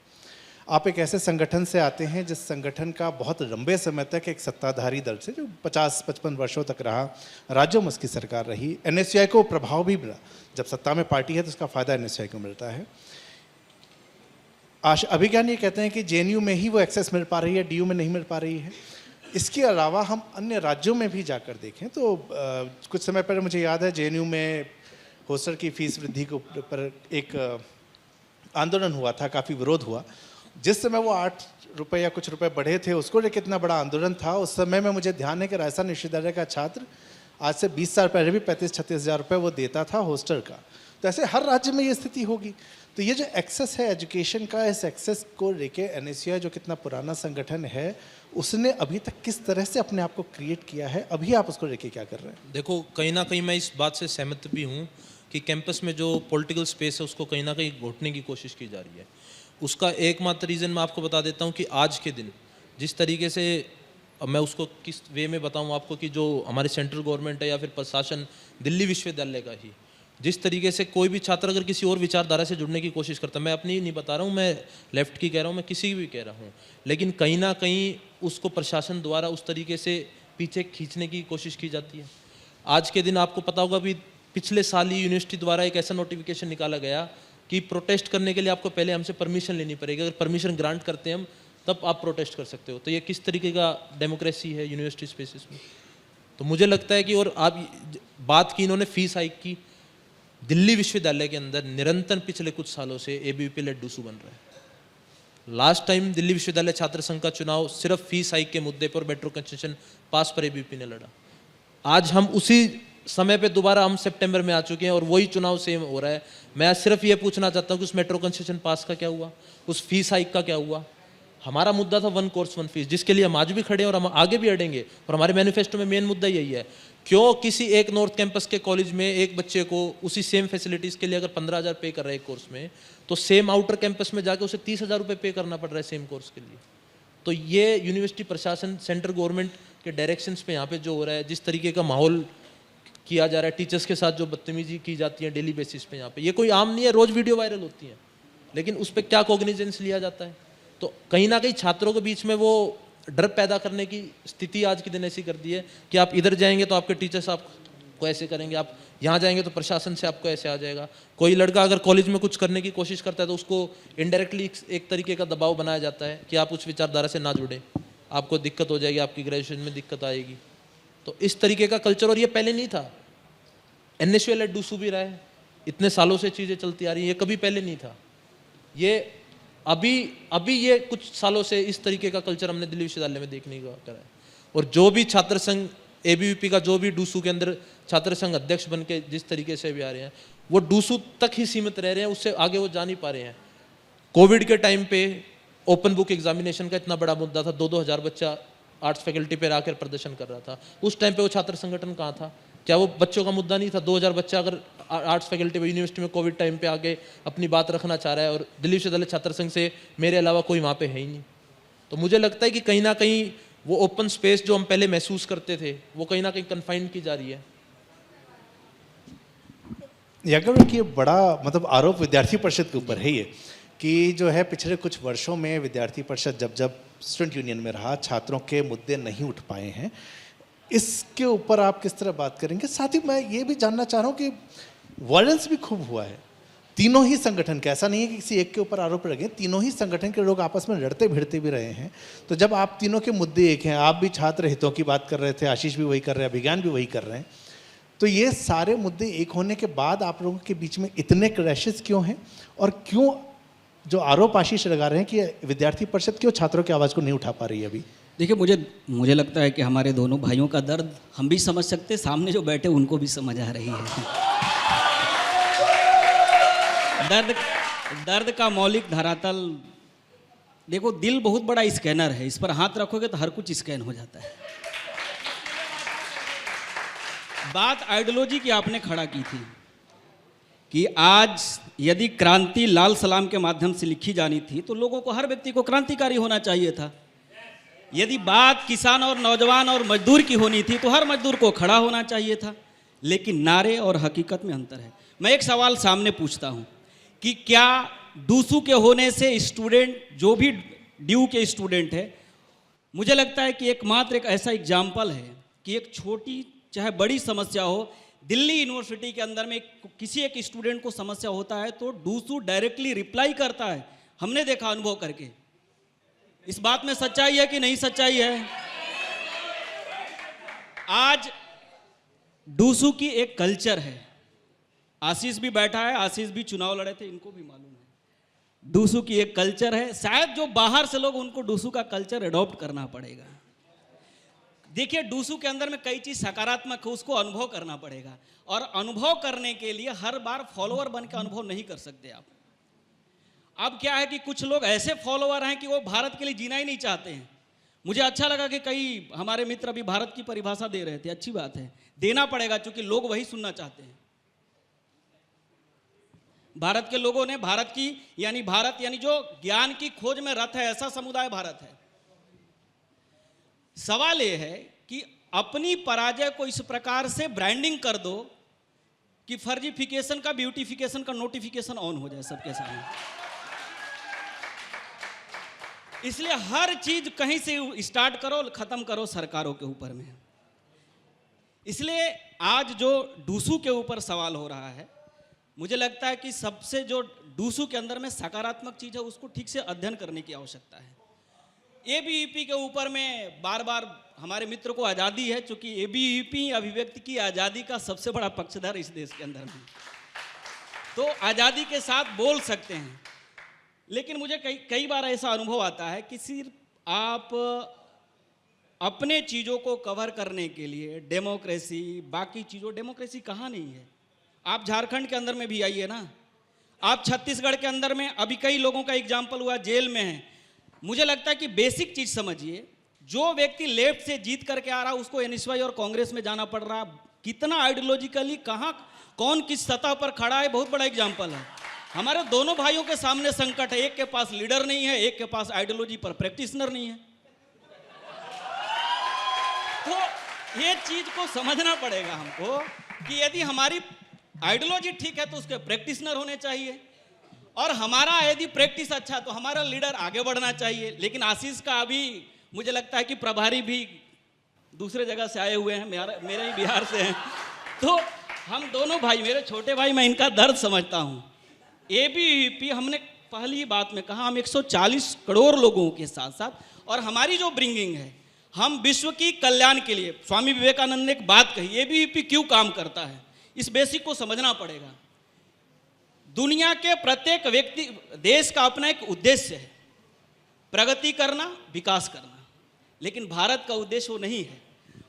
आप एक ऐसे संगठन से आते हैं जिस संगठन का बहुत लंबे समय तक एक सत्ताधारी दल से, जो 50-55 वर्षों तक रहा, राज्यों में उसकी सरकार रही, एनएसयूआई को प्रभाव भी मिला। जब सत्ता में पार्टी है तो उसका फायदा एनएसयूआई को मिलता है। अभिज्ञान ये कहते हैं कि जेएनयू में ही वो एक्सेस मिल पा रही है, डीयू में नहीं मिल पा रही है। इसके अलावा हम अन्य राज्यों में भी जाकर देखें तो कुछ समय पहले मुझे याद है जेएनयू में हॉस्टल की फीस वृद्धि के ऊपर एक आंदोलन हुआ था, काफ़ी विरोध हुआ। जिस समय वो 8 रुपये या कुछ रुपए बढ़े थे, उसको लेकर कितना बड़ा आंदोलन था। उस समय में मुझे ध्यान है कि राजस्थान विश्वविद्यालय का छात्र आज से 20 साल पहले भी 35-36 हज़ार रुपये वो देता था हॉस्टल का। तो ऐसे हर राज्य में ये स्थिति होगी। तो ये जो एक्सेस है एजुकेशन का, इस एक्सेस को लेके एनएसयूआई जो कितना पुराना संगठन है, उसने अभी तक किस तरह से अपने आप को क्रिएट किया है, अभी आप उसको लेके क्या कर रहे हैं? देखो, कहीं ना कहीं मैं इस बात से सहमत भी हूँ कि कैंपस में जो पॉलिटिकल स्पेस है उसको कहीं ना कहीं घोटने की कोशिश की जा रही है। उसका एकमात्र रीज़न मैं आपको बता देता हूँ कि आज के दिन जिस तरीके से, अब मैं उसको किस वे में बताऊँ आपको, कि जो हमारे सेंट्रल गवर्नमेंट है या फिर प्रशासन दिल्ली विश्वविद्यालय का ही, जिस तरीके से कोई भी छात्र अगर किसी और विचारधारा से जुड़ने की कोशिश करता है, मैं अपनी नहीं बता रहा हूँ, मैं लेफ्ट की कह रहा हूँ, मैं किसी की भी कह रहा हूँ, लेकिन कहीं ना कहीं उसको प्रशासन द्वारा उस तरीके से पीछे खींचने की कोशिश की जाती है। आज के दिन आपको पता होगा, अभी पिछले साल ही यूनिवर्सिटी द्वारा एक ऐसा नोटिफिकेशन निकाला गया कि प्रोटेस्ट करने के लिए आपको पहले हमसे परमिशन लेनी पड़ेगी, अगर परमिशन ग्रांट करते हैं हम तब आप प्रोटेस्ट कर सकते हो। तो ये किस तरीके का डेमोक्रेसी है यूनिवर्सिटी स्पेसिस में? तो मुझे लगता है कि, और आप बात की इन्होंने फीस हाइक की, दिल्ली विश्वविद्यालय के अंदर निरंतर पिछले कुछ सालों से एबीवीपी लेड डूसू बन रहा है। लास्ट टाइम दिल्ली विश्वविद्यालय छात्र संघ का चुनाव सिर्फ फीस हाइक के मुद्दे पर, मेट्रो कंसेशन पास पर एबीवीपी ने लड़ा। आज हम उसी समय पे दोबारा हम सितंबर में आ चुके हैं और वही चुनाव सेम हो रहा है। मैं आज सिर्फ ये पूछना चाहता हूँ कि उस मेट्रो कंसेशन पास का क्या हुआ, उस फीस हाइक का क्या हुआ? हमारा मुद्दा था 1 कोर्स 1 फीस, जिसके लिए हम आज भी खड़े हैं और हम आगे भी अड़ेंगे, और हमारे मैनिफेस्टो में मेन मुद्दा यही है। क्यों किसी एक नॉर्थ कैंपस के कॉलेज में एक बच्चे को उसी सेम फैसिलिटीज़ के लिए अगर 15,000 पे कर रहा है एक कोर्स में, तो सेम आउटर कैंपस में जाके उसे 30,000 रुपये पे करना पड़ रहा है सेम कोर्स के लिए? तो ये यूनिवर्सिटी प्रशासन, सेंट्रल गवर्नमेंट के डायरेक्शंस पे यहाँ पे जो हो रहा है, जिस तरीके का माहौल किया जा रहा है, टीचर्स के साथ जो बदतमीजी की जाती है डेली बेसिस पे यहाँ पे, ये कोई आम नहीं है, रोज़ वीडियो वायरल होती है, लेकिन उस पर क्या कॉग्निजेंस लिया जाता है? तो कहीं ना कहीं छात्रों के बीच में वो डर पैदा करने की स्थिति आज के दिन ऐसी कर दी है कि आप इधर जाएंगे तो आपके टीचर्स आपको ऐसे करेंगे, आप यहाँ जाएंगे तो प्रशासन से आपको ऐसे आ जाएगा। कोई लड़का अगर कॉलेज में कुछ करने की कोशिश करता है तो उसको इनडायरेक्टली एक तरीके का दबाव बनाया जाता है कि आप उस विचारधारा से ना जुड़े, आपको दिक्कत हो जाएगी, आपकी ग्रेजुएशन में दिक्कत आएगी। तो इस तरीके का कल्चर, और ये पहले नहीं था, एनएसयूआई लेड डूसू भी रहा है, इतने सालों से चीज़ें चलती आ रही हैं, ये कभी पहले नहीं था। ये अभी ये कुछ सालों से इस तरीके का कल्चर हमने दिल्ली विश्वविद्यालय में देखने को करा है। और जो भी छात्र संघ एबीवीपी का, जो भी डूसू के अंदर छात्र संघ अध्यक्ष बन के जिस तरीके से भी आ रहे हैं, वो डूसू तक ही सीमित रह रहे हैं, उससे आगे वो जा नहीं पा रहे हैं। कोविड के टाइम पे ओपन बुक एग्जामिनेशन का इतना बड़ा मुद्दा था, 2-2 हज़ार बच्चा आर्ट्स फैकल्टी पर आकर प्रदर्शन कर रहा था। उस टाइम पे वो छात्र संगठन कहाँ था? क्या वो बच्चों का मुद्दा नहीं था? 2000 बच्चा अगर आर्ट्स फैकल्टी में यूनिवर्सिटी में कोविड टाइम पे आके अपनी बात रखना चाह रहा है, और दिल्ली विश्वविद्यालय छात्र संघ से मेरे अलावा कोई वहाँ पे है ही नहीं। तो मुझे लगता है कि कहीं ना कहीं वो ओपन स्पेस जो हम पहले महसूस करते थे, वो कहीं ना कहीं कन्फाइंड की जा रही है। यागर कि बड़ा मतलब आरोप विद्यार्थी परिषद के ऊपर है ये, कि जो है पिछले कुछ वर्षों में विद्यार्थी परिषद जब स्टूडेंट यूनियन में रहा, छात्रों के मुद्दे नहीं उठ पाए हैं। इसके ऊपर आप किस तरह बात करेंगे? साथ ही मैं ये भी जानना चाह रहा हूँ कि वायलेंस भी खूब हुआ है तीनों ही संगठन के, ऐसा नहीं है कि किसी एक के ऊपर आरोप लगे, तीनों ही संगठन के लोग आपस में लड़ते भिड़ते भी रहे हैं। तो जब आप तीनों के मुद्दे एक हैं, आप भी छात्र हितों की बात कर रहे थे, आशीष भी वही कर रहे हैं, अभिज्ञान भी वही कर रहे हैं, तो ये सारे मुद्दे एक होने के बाद आप लोगों के बीच में इतने क्रैशेस क्यों हैं, और क्यों जो आरोप आशीष लगा रहे हैं कि विद्यार्थी परिषद क्यों छात्रों की आवाज़ को नहीं उठा पा रही है अभी? देखिए, मुझे लगता है कि हमारे दोनों भाइयों का दर्द हम भी समझ सकते, सामने जो बैठे उनको भी समझ आ रही है। दर्द का मौलिक धरातल, देखो दिल बहुत बड़ा स्कैनर है, इस पर हाथ रखोगे तो हर कुछ स्कैन हो जाता है। बात आइडियोलॉजी की आपने खड़ा की थी कि आज यदि क्रांति लाल सलाम के माध्यम से लिखी जानी थी तो लोगों को, हर व्यक्ति को क्रांतिकारी होना चाहिए था। यदि बात किसान और नौजवान और मजदूर की होनी थी तो हर मजदूर को खड़ा होना चाहिए था। लेकिन नारे और हकीकत में अंतर है। मैं एक सवाल सामने पूछता हूं कि क्या डूसू के होने से स्टूडेंट, जो भी ड्यू के स्टूडेंट है, मुझे लगता है कि एकमात्र एक ऐसा एग्जाम्पल है कि एक छोटी चाहे बड़ी समस्या हो, दिल्ली यूनिवर्सिटी के अंदर में किसी एक स्टूडेंट को समस्या होता है तो डूसू डायरेक्टली रिप्लाई करता है। हमने देखा अनुभव करके। इस बात में सच्चाई है कि नहीं सच्चाई है? आज डूसू की एक कल्चर है। आशीष भी बैठा है, आशीष भी चुनाव लड़े थे, इनको भी मालूम है। डूसू की एक कल्चर है, शायद जो बाहर से लोग, उनको डूसू का कल्चर अडॉप्ट करना पड़ेगा। देखिए, डूसू के अंदर में कई चीज सकारात्मक है, उसको अनुभव करना पड़ेगा। और अनुभव करने के लिए हर बार फॉलोअर बन के अनुभव नहीं कर सकते आप। अब क्या है कि कुछ लोग ऐसे फॉलोअर हैं कि वो भारत के लिए जीना ही नहीं चाहते हैं। मुझे अच्छा लगा कि कई हमारे मित्र अभी भारत की परिभाषा दे रहे थे, अच्छी बात है, देना पड़ेगा क्योंकि लोग वही सुनना चाहते हैं। भारत के लोगों ने भारत यानी जो ज्ञान की खोज में रत है, ऐसा समुदाय भारत है। सवाल यह है कि अपनी पराजय को इस प्रकार से ब्रांडिंग कर दो कि फर्जीफिकेशन का, ब्यूटिफिकेशन का नोटिफिकेशन ऑन हो जाए सबके सामने। इसलिए हर चीज कहीं से स्टार्ट करो, खत्म करो सरकारों के ऊपर में। इसलिए आज जो डूसू के ऊपर सवाल हो रहा है, मुझे लगता है कि सबसे जो डूसू के अंदर में सकारात्मक चीज है उसको ठीक से अध्ययन करने की आवश्यकता है। एबीवीपी के ऊपर में बार बार हमारे मित्र को आज़ादी है, चूंकि एबीवीपी अभिव्यक्ति की आज़ादी का सबसे बड़ा पक्षधर इस देश के अंदर में, तो आज़ादी के साथ बोल सकते हैं। लेकिन मुझे कई बार ऐसा अनुभव आता है कि सिर्फ आप अपने चीज़ों को कवर करने के लिए डेमोक्रेसी, बाकी चीज़ों, डेमोक्रेसी कहाँ नहीं है। आप झारखंड के अंदर में भी आइए ना, आप छत्तीसगढ़ के अंदर में अभी कई लोगों का एग्जाम्पल हुआ, जेल में है। मुझे लगता है कि बेसिक चीज समझिए, जो व्यक्ति लेफ्ट से जीत करके आ रहा है उसको एनएसवाई और कांग्रेस में जाना पड़ रहा, कितना आइडियोलॉजिकली कहाँ कौन किस सतह पर खड़ा है, बहुत बड़ा एग्जाम्पल है। हमारे दोनों भाइयों के सामने संकट है, एक के पास लीडर नहीं है, एक के पास आइडियोलॉजी पर प्रैक्टिशनर नहीं है। तो ये चीज को समझना पड़ेगा हमको कि यदि हमारी आइडियोलॉजी ठीक है तो उसके प्रैक्टिशनर होने चाहिए, और हमारा यदि प्रैक्टिस अच्छा तो हमारा लीडर आगे बढ़ना चाहिए। लेकिन आशीष का अभी मुझे लगता है कि प्रभारी भी दूसरे जगह से आए हुए हैं, मेरे ही बिहार से हैं। तो हम दोनों भाई, मेरे छोटे भाई, मैं इनका दर्द समझता हूँ। एबीवीपी, हमने पहली बात में कहा, हम 140 करोड़ लोगों के साथ साथ, और हमारी जो ब्रिंगिंग है, हम विश्व की कल्याण के लिए, स्वामी विवेकानंद ने एक बात कही, एबीवीपी क्यों काम करता है, इस बेसिक को समझना पड़ेगा। दुनिया के प्रत्येक व्यक्ति, देश का अपना एक उद्देश्य है, प्रगति करना, विकास करना। लेकिन भारत का उद्देश्य वो नहीं है।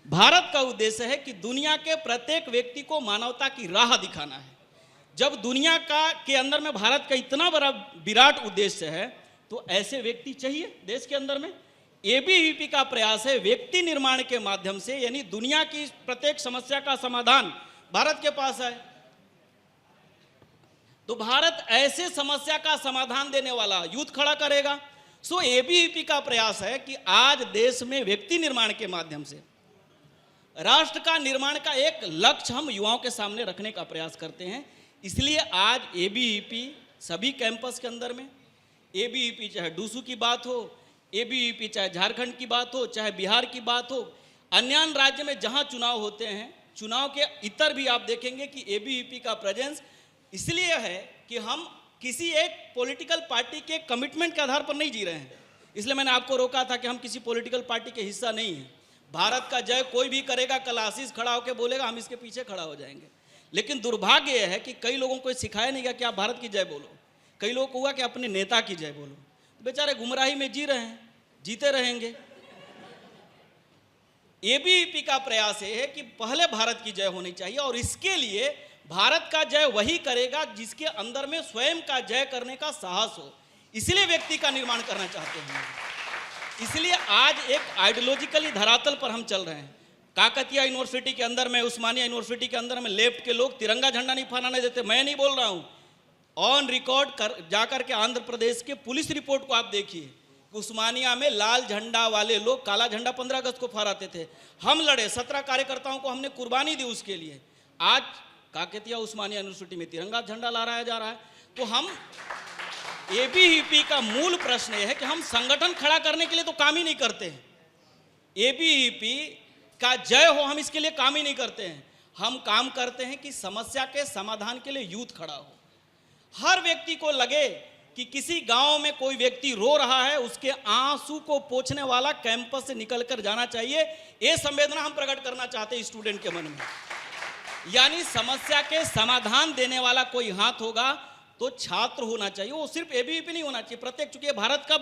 भारत का उद्देश्य है कि दुनिया के प्रत्येक व्यक्ति को मानवता की राह दिखाना है। जब दुनिया के अंदर में भारत का इतना बड़ा विराट उद्देश्य है तो ऐसे व्यक्ति चाहिए देश के अंदर में। एबीवीपी का प्रयास है व्यक्ति निर्माण के माध्यम से, यानी दुनिया की प्रत्येक समस्या का समाधान भारत के पास है। तो भारत ऐसे समस्या का समाधान देने वाला यूथ खड़ा करेगा। सो एबीवीपी का प्रयास है कि आज देश में व्यक्ति निर्माण के माध्यम से राष्ट्र का निर्माण का एक लक्ष्य हम युवाओं के सामने रखने का प्रयास करते हैं। इसलिए आज एबीवीपी सभी कैंपस के अंदर में, एबीवीपी चाहे डूसू की बात हो, एबीवीपी चाहे झारखंड की बात हो, चाहे बिहार की बात हो, अन्य राज्य में जहां चुनाव होते हैं, चुनाव के इतर भी आप देखेंगे कि एबीवीपी का प्रेजेंस इसलिए है कि हम किसी एक पॉलिटिकल पार्टी के कमिटमेंट के आधार पर नहीं जी रहे हैं। इसलिए मैंने आपको रोका था कि हम किसी पॉलिटिकल पार्टी के हिस्सा नहीं हैं। भारत का जय कोई भी करेगा, कल आशीष खड़ा होकर बोलेगा हम इसके पीछे खड़ा हो जाएंगे। लेकिन दुर्भाग्य यह है कि कई लोगों को सिखाया नहीं गया कि आप भारत की जय बोलो, कई लोगों को हुआ कि अपने नेता की जय बोलो। बेचारे गुमराही में जी रहे हैं, जीते रहेंगे। एबीवीपी का प्रयास है कि पहले भारत की जय होनी चाहिए, और इसके लिए भारत का जय वही करेगा जिसके अंदर में स्वयं का जय करने का साहस हो। इसलिए व्यक्ति का निर्माण करना चाहते हैं। इसलिए आज एक आइडियोलॉजिकली धरातल पर हम चल रहे हैं। काकतिया यूनिवर्सिटी के अंदर में, उस्मानिया यूनिवर्सिटी के अंदर में लेफ्ट के लोग तिरंगा झंडा नहीं फहराने देते। मैं नहीं बोल रहा हूं, ऑन रिकॉर्ड जाकर के आंध्र प्रदेश के पुलिस रिपोर्ट को आप देखिए। उस्मानिया में लाल झंडा वाले लोग काला झंडा 15 अगस्त को फहराते थे। हम लड़े, 17 कार्यकर्ताओं को हमने कुर्बानी दी उसके लिए। आज काकतिया उस्मानिया यूनिवर्सिटी में तिरंगा झंडा लहराया जा रहा है। तो हम एबीवीपी का मूल प्रश्न यह है कि हम संगठन खड़ा करने के लिए तो काम ही नहीं करते हैं। एबीवीपी का जय हो, हम इसके लिए काम ही नहीं करते हैं। हम काम करते हैं कि समस्या के समाधान के लिए यूथ खड़ा हो। हर व्यक्ति को लगे कि किसी गांव में कोई व्यक्ति रो रहा है, उसके आंसू को पोंछने वाला कैंपस से निकलकर जाना चाहिए। ये संवेदना हम प्रकट करना चाहते हैं स्टूडेंट के मन में। यानी समस्या के समाधान देने वाला कोई हाथ होगा तो छात्र होना चाहिए। वो सिर्फ एबीवीपी नहीं होना चाहिए, प्रत्येक, चूंकि भारत का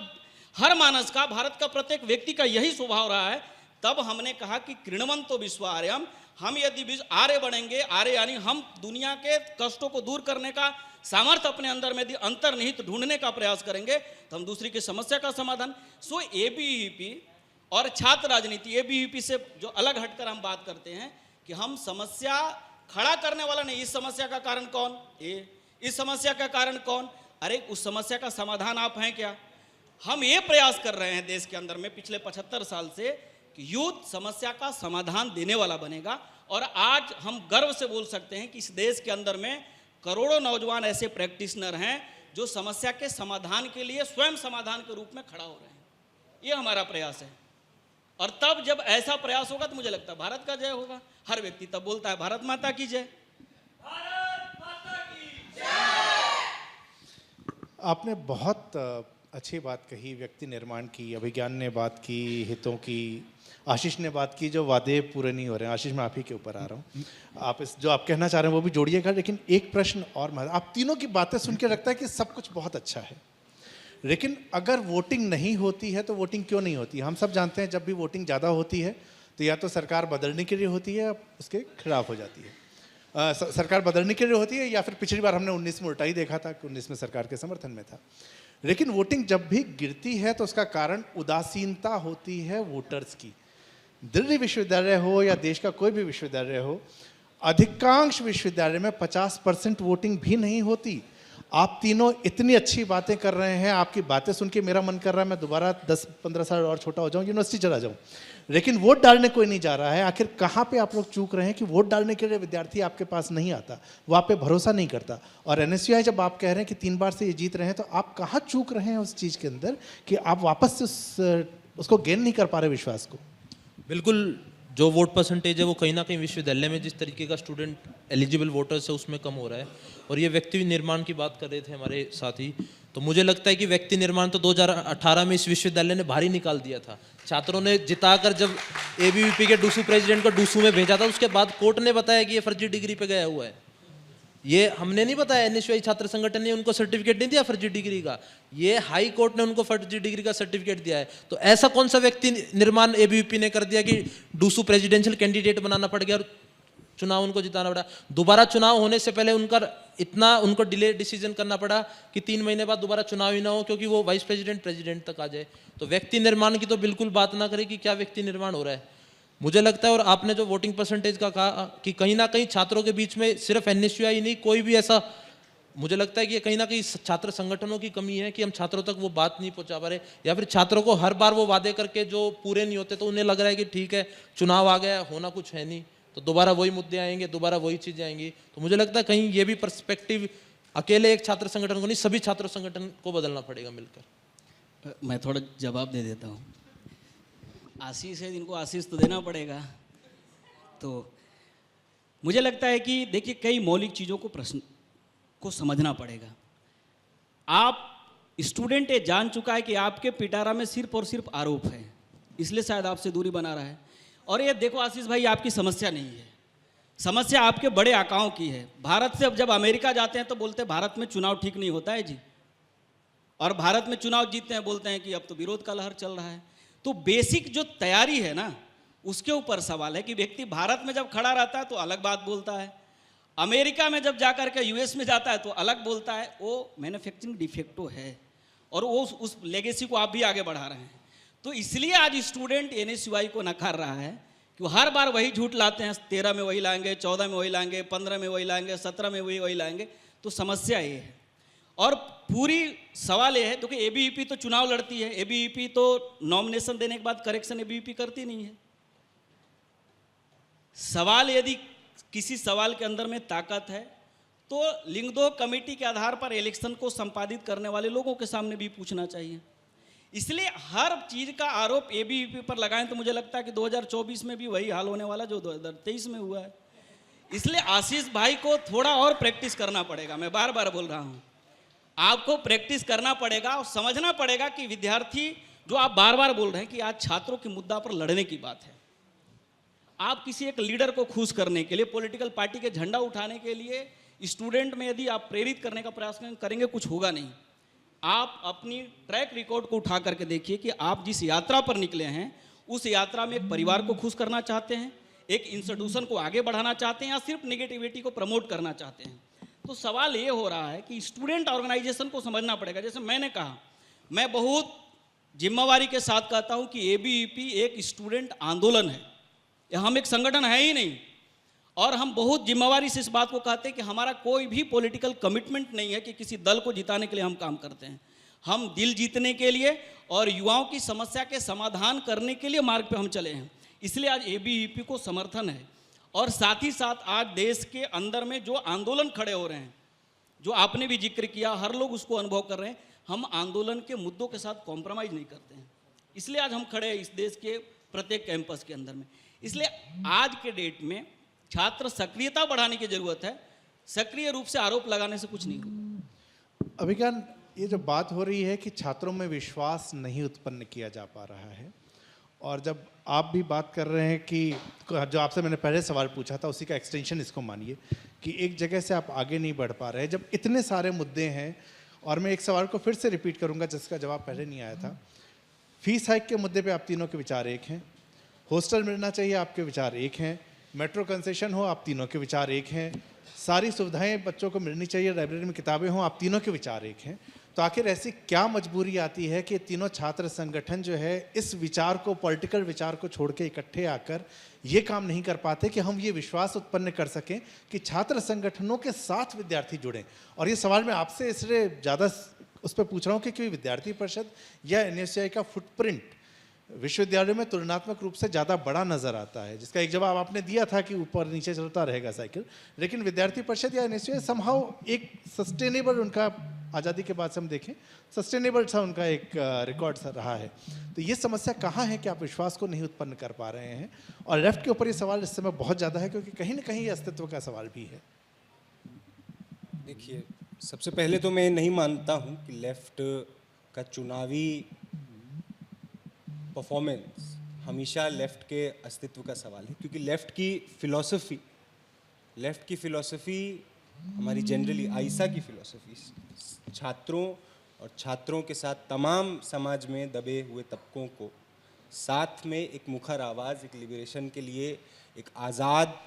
हर मानस का, भारत का प्रत्येक व्यक्ति का यही स्वभाव रहा है। तब हमने कहा कि कृणवंतो विश्व आर्यम, हम यदि आर्य बनेंगे, आर्य यानी हम दुनिया के कष्टों को दूर करने का सामर्थ्य अपने अंदर में अंतर्निहित ढूंढने का प्रयास करेंगे तो हम दूसरी की समस्या का समाधान। सो एबीवीपी और छात्र राजनीति, एबीवीपी से जो अलग हटकर हम बात करते हैं कि हम समस्या खड़ा करने वाला नहीं। इस समस्या का कारण कौन? इस समस्या का कारण कौन? अरे उस समस्या का समाधान आप हैं क्या? हम ये प्रयास कर रहे हैं देश के अंदर में पिछले 75 साल से कि यूथ समस्या का समाधान देने वाला बनेगा। और आज हम गर्व से बोल सकते हैं कि इस देश के अंदर में करोड़ों नौजवान ऐसे प्रैक्टिशनर हैं जो समस्या के समाधान के लिए स्वयं समाधान के रूप में खड़ा हो रहे हैं। ये हमारा प्रयास है। और तब जब ऐसा प्रयास होगा तो मुझे लगता है भारत का जय होगा। हर व्यक्ति तब बोलता है भारत माता की जय। आपने बहुत अच्छी बात कही, व्यक्ति निर्माण की, अभिज्ञान ने बात की, हितों की, आशीष ने बात की, जो वादे पूरे नहीं हो रहे हैं। आशीष, मैं आप ही के ऊपर आ रहा हूँ। आप इस जो आप कहना चाह रहे हैं वो भी जोड़िएगा, लेकिन एक प्रश्न और। आप तीनों की बातें सुन के लगता है कि सब कुछ बहुत अच्छा है, लेकिन अगर वोटिंग नहीं होती है तो वोटिंग क्यों नहीं होती? हम सब जानते हैं जब भी वोटिंग ज़्यादा होती है तो या तो सरकार बदलने के लिए होती है या उसके खिलाफ हो जाती है। सरकार बदलने के लिए होती है, या फिर पिछली बार हमने 19 में उल्टा ही देखा था कि 19 में सरकार के समर्थन में था। लेकिन वोटिंग जब भी गिरती है तो उसका कारण उदासीनता होती है वोटर्स की। दिल्ली विश्वविद्यालय हो या देश का कोई भी विश्वविद्यालय हो, अधिकांश विश्वविद्यालय में 50% वोटिंग भी नहीं होती। आप तीनों इतनी अच्छी बातें कर रहे हैं, आपकी बातें सुन के मेरा मन कर रहा है मैं दोबारा 10-15 साल और छोटा हो जाऊं, यूनिवर्सिटी चला जाऊं, लेकिन वोट डालने कोई नहीं जा रहा है। आखिर कहाँ पे आप लोग चूक रहे हैं कि वोट डालने के लिए विद्यार्थी आपके पास नहीं आता, वो आप पे भरोसा नहीं करता? और एनएसयूआई जब आप कह रहे हैं कि 3 बार से ये जीत रहे हैं, तो आप कहाँ चूक रहे हैं उस चीज़ के अंदर कि आप वापस से उसको गेन नहीं कर पा रहे विश्वास को? बिल्कुल, जो वोट परसेंटेज है वो कहीं ना कहीं विश्वविद्यालय में जिस तरीके का स्टूडेंट एलिजिबल वोटर्स है उसमें कम हो रहा है। और ये व्यक्ति निर्माण की बात कर रहे थे हमारे साथी, तो मुझे लगता है कि व्यक्ति निर्माण तो 2018 में इस विश्वविद्यालय ने भारी निकाल दिया था। छात्रों ने जिताकर जब एबीवीपी के डूसू प्रेसिडेंट को डूसू में भेजा था, उसके बाद कोर्ट ने बताया कि ये फर्जी डिग्री पे गया हुआ है। ये हमने नहीं बताया, एनएसयूआई छात्र संगठन ने उनको सर्टिफिकेट नहीं दिया फर्जी डिग्री का, ये हाई कोर्ट ने उनको फर्जी डिग्री का सर्टिफिकेट दिया है। तो ऐसा कौन सा व्यक्ति निर्माण एबीवीपी ने कर दिया कि डूसू प्रेसिडेंशियल कैंडिडेट बनाना पड़ गया और चुनाव उनको जिताना पड़ा? दोबारा चुनाव होने से पहले उनको डिले डिसीजन करना पड़ा कि 3 महीने बाद दोबारा चुनाव ही ना हो, क्योंकि वो वाइस प्रेसिडेंट तक आ जाए। तो व्यक्ति निर्माण की तो बिल्कुल बात ना करें कि क्या व्यक्ति निर्माण हो रहा है। मुझे लगता है, और आपने जो वोटिंग परसेंटेज का कहा कि कहीं ना कहीं छात्रों के बीच में सिर्फ एनएसयूआई नहीं, कोई भी ऐसा, मुझे लगता है कि कहीं ना कहीं छात्र संगठनों की कमी है कि हम छात्रों तक वो बात नहीं पहुंचा पा रहे, या फिर छात्रों को हर बार वो वादे करके जो पूरे नहीं होते तो उन्हें लग रहा है कि ठीक है चुनाव आ गया, होना कुछ है नहीं, तो दोबारा वही मुद्दे आएंगे, दोबारा वही चीज़ें आएंगी। तो मुझे लगता है कहीं ये भी पर्सपेक्टिव अकेले एक छात्र संगठन को नहीं, सभी छात्र संगठन को बदलना पड़ेगा मिलकर। मैं थोड़ा जवाब दे देता हूँ। आशीष है, इनको आशीष तो देना पड़ेगा। तो मुझे लगता है कि देखिए, कई मौलिक चीज़ों को प्रश्न को समझना पड़ेगा। आप स्टूडेंट ये जान चुका है कि आपके पिटारा में सिर्फ और सिर्फ आरोप है, इसलिए शायद आपसे दूरी बना रहा है। और ये देखो आशीष भाई, आपकी समस्या नहीं है, समस्या आपके बड़े आकाओं की है। भारत से अब जब अमेरिका जाते हैं तो बोलते हैं भारत में चुनाव ठीक नहीं होता है जी, और भारत में चुनाव जीतते हैं बोलते हैं कि अब तो विरोध का लहर चल रहा है। तो बेसिक जो तैयारी है ना, उसके ऊपर सवाल है कि व्यक्ति भारत में जब खड़ा रहता है तो अलग बात बोलता है, अमेरिका में जब जाकर के यूएस में जाता है तो अलग बोलता है। वो मैन्युफैक्चरिंग डिफेक्टो है, और वो उस लेगेसी को आप भी आगे बढ़ा रहे हैं। तो इसलिए आज स्टूडेंट एनएसयूआई को नकार रहा है कि वो हर बार वही झूठ लाते हैं, 13 में वही लाएंगे, 14 में वही लाएंगे, 15 में वही लाएंगे, 17 में वही लाएंगे। तो समस्या ये है, और पूरी सवाल ये है, क्योंकि एबीवीपी तो चुनाव लड़ती है, एबीवीपी तो नॉमिनेशन देने के बाद करेक्शन एबीवीपी करती नहीं है। सवाल यदि किसी सवाल के अंदर में ताकत है तो लिंगदोह कमेटी के आधार पर इलेक्शन को संपादित करने वाले लोगों के सामने भी पूछना चाहिए। इसलिए हर चीज का आरोप एबीवीपी पर लगाएं तो मुझे लगता है कि 2024 में भी वही हाल होने वाला जो 2023 में हुआ है। इसलिए आशीष भाई को थोड़ा और प्रैक्टिस करना पड़ेगा, मैं बार बार बोल रहा हूं, आपको प्रैक्टिस करना पड़ेगा और समझना पड़ेगा कि विद्यार्थी, जो आप बार बार बोल रहे हैं कि आज छात्रों के मुद्दा पर लड़ने की बात है, आप किसी एक लीडर को खुश करने के लिए, पॉलिटिकल पार्टी के झंडा उठाने के लिए स्टूडेंट में यदि आप प्रेरित करने का प्रयास करेंगे, कुछ होगा नहीं। आप अपनी ट्रैक रिकॉर्ड को उठा करके देखिए कि आप जिस यात्रा पर निकले हैं उस यात्रा में एक परिवार को खुश करना चाहते हैं, एक इंस्टीट्यूशन को आगे बढ़ाना चाहते हैं, या सिर्फ नेगेटिविटी को प्रमोट करना चाहते हैं। तो सवाल ये हो रहा है कि स्टूडेंट ऑर्गेनाइजेशन को समझना पड़ेगा। जैसे मैंने कहा, मैं बहुत जिम्मेवारी के साथ कहता हूं कि एबीवीपी एक स्टूडेंट आंदोलन है, हम एक संगठन है ही नहीं। और हम बहुत जिम्मेवारी से इस बात को कहते हैं कि हमारा कोई भी पॉलिटिकल कमिटमेंट नहीं है कि किसी दल को जिताने के लिए हम काम करते हैं। हम दिल जीतने के लिए और युवाओं की समस्या के समाधान करने के लिए मार्ग पे हम चले हैं। इसलिए आज एबीवीपी को समर्थन है, और साथ ही साथ आज देश के अंदर में जो आंदोलन खड़े हो रहे हैं, जो आपने भी जिक्र किया, हर लोग उसको अनुभव कर रहे हैं। हम आंदोलन के मुद्दों के साथ कॉम्प्रोमाइज़ नहीं करते हैं, इसलिए आज हम खड़े हैं इस देश के प्रत्येक कैंपस के अंदर में। इसलिए आज के डेट में छात्र सक्रियता बढ़ाने की जरूरत है, सक्रिय रूप से आरोप लगाने से कुछ नहीं होगा। अभिज्ञान, ये जो बात हो रही है कि छात्रों में विश्वास नहीं उत्पन्न किया जा पा रहा है, और जब आप भी बात कर रहे हैं कि जो आपसे मैंने पहले सवाल पूछा था उसी का एक्सटेंशन इसको मानिए कि एक जगह से आप आगे नहीं बढ़ पा रहे हैं, जब इतने सारे मुद्दे हैं। और मैं एक सवाल को फिर से रिपीट करूंगा जिसका जवाब पहले नहीं आया था। फीस हाइक के मुद्दे पे आप तीनों के विचार एक हैं, हॉस्टल मिलना चाहिए आपके विचार एक हैं, मेट्रो कंसेशन हो आप तीनों के विचार एक हैं, सारी सुविधाएं बच्चों को मिलनी चाहिए, लाइब्रेरी में किताबें हों आप तीनों के विचार एक हैं। तो आखिर ऐसी क्या मजबूरी आती है कि तीनों छात्र संगठन जो है इस विचार को, पॉलिटिकल विचार को छोड़ के इकट्ठे आकर ये काम नहीं कर पाते कि हम ये विश्वास उत्पन्न कर सकें कि छात्र संगठनों के साथ विद्यार्थी जुड़ें। और ये सवाल मैं आपसे इसलिए ज़्यादा उस पर पूछ रहा हूँ कि क्योंकि विद्यार्थी परिषद या एनएसयूआई का फुटप्रिंट विश्वविद्यालय में तुलनात्मक रूप से ज़्यादा बड़ा नज़र आता है, जिसका एक जवाब आपने दिया था कि ऊपर नीचे चलता रहेगा साइकिल। लेकिन विद्यार्थी परिषद या एनएसयूआई समहाउ एक सस्टेनेबल, उनका आज़ादी के बाद से हम देखें सस्टेनेबल सा उनका एक रिकॉर्ड सा रहा है। तो ये समस्या कहाँ है कि आप विश्वास को नहीं उत्पन्न कर पा रहे हैं? और लेफ्ट के ऊपर ये सवाल इस समय बहुत ज़्यादा है क्योंकि कहीं ना कहीं ये अस्तित्व का सवाल भी है। देखिए, सबसे पहले तो मैं नहीं मानता हूं कि लेफ्ट का चुनावी परफॉर्मेंस हमेशा लेफ्ट के अस्तित्व का सवाल है, क्योंकि लेफ्ट की फिलॉसफी हमारी जनरली आइसा की फिलॉसफी छात्रों और छात्रों के साथ तमाम समाज में दबे हुए तबकों को साथ में एक मुखर आवाज़, एक लिबरेशन के लिए, एक आज़ाद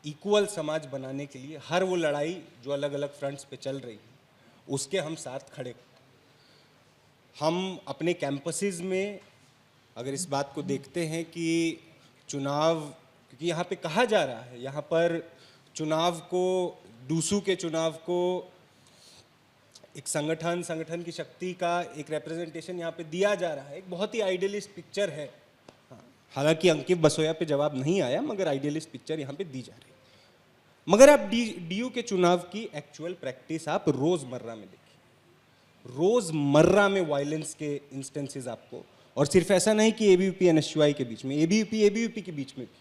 इक्वल समाज बनाने के लिए हर वो लड़ाई जो अलग अलग फ्रंट्स पे चल रही है उसके हम साथ खड़े। हम अपने कैंपसेस में अगर इस बात को देखते हैं कि चुनाव, क्योंकि यहाँ पे कहा जा रहा है, यहाँ पर चुनाव को, डूसू के चुनाव को एक संगठन की शक्ति का एक रिप्रेजेंटेशन यहाँ पे दिया जा रहा है। एक बहुत ही आइडियलिस्ट पिक्चर है। हालांकि अंकित बसोया पे जवाब नहीं आया, मगर आइडियलिस्ट पिक्चर यहाँ पे दी जा रही है। मगर आप डीयू के चुनाव की एक्चुअल प्रैक्टिस आप रोजमर्रा में देखिए, रोजमर्रा में वायलेंस के इंस्टेंसेस आपको, और सिर्फ ऐसा नहीं कि एबीवीपी एनएसयूआई के बीच में, एबीवीपी के बीच में भी,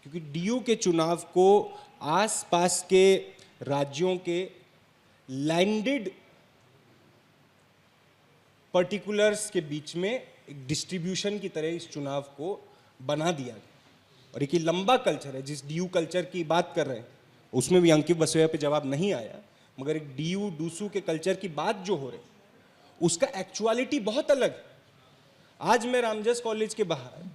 क्योंकि डीयू के चुनाव को आसपास के राज्यों के लैंडेड पर्टिकुलर्स के बीच में एक डिस्ट्रीब्यूशन की तरह इस चुनाव को बना दिया गया। और एक ये लंबा कल्चर है, जिस डीयू कल्चर की बात कर रहे हैं उसमें भी अंकित बसोया पे जवाब नहीं आया, मगर एक डीयू डूसू के कल्चर की बात जो हो रही उसका एक्चुअलिटी बहुत अलग है। आज मैं रामजस कॉलेज के बाहर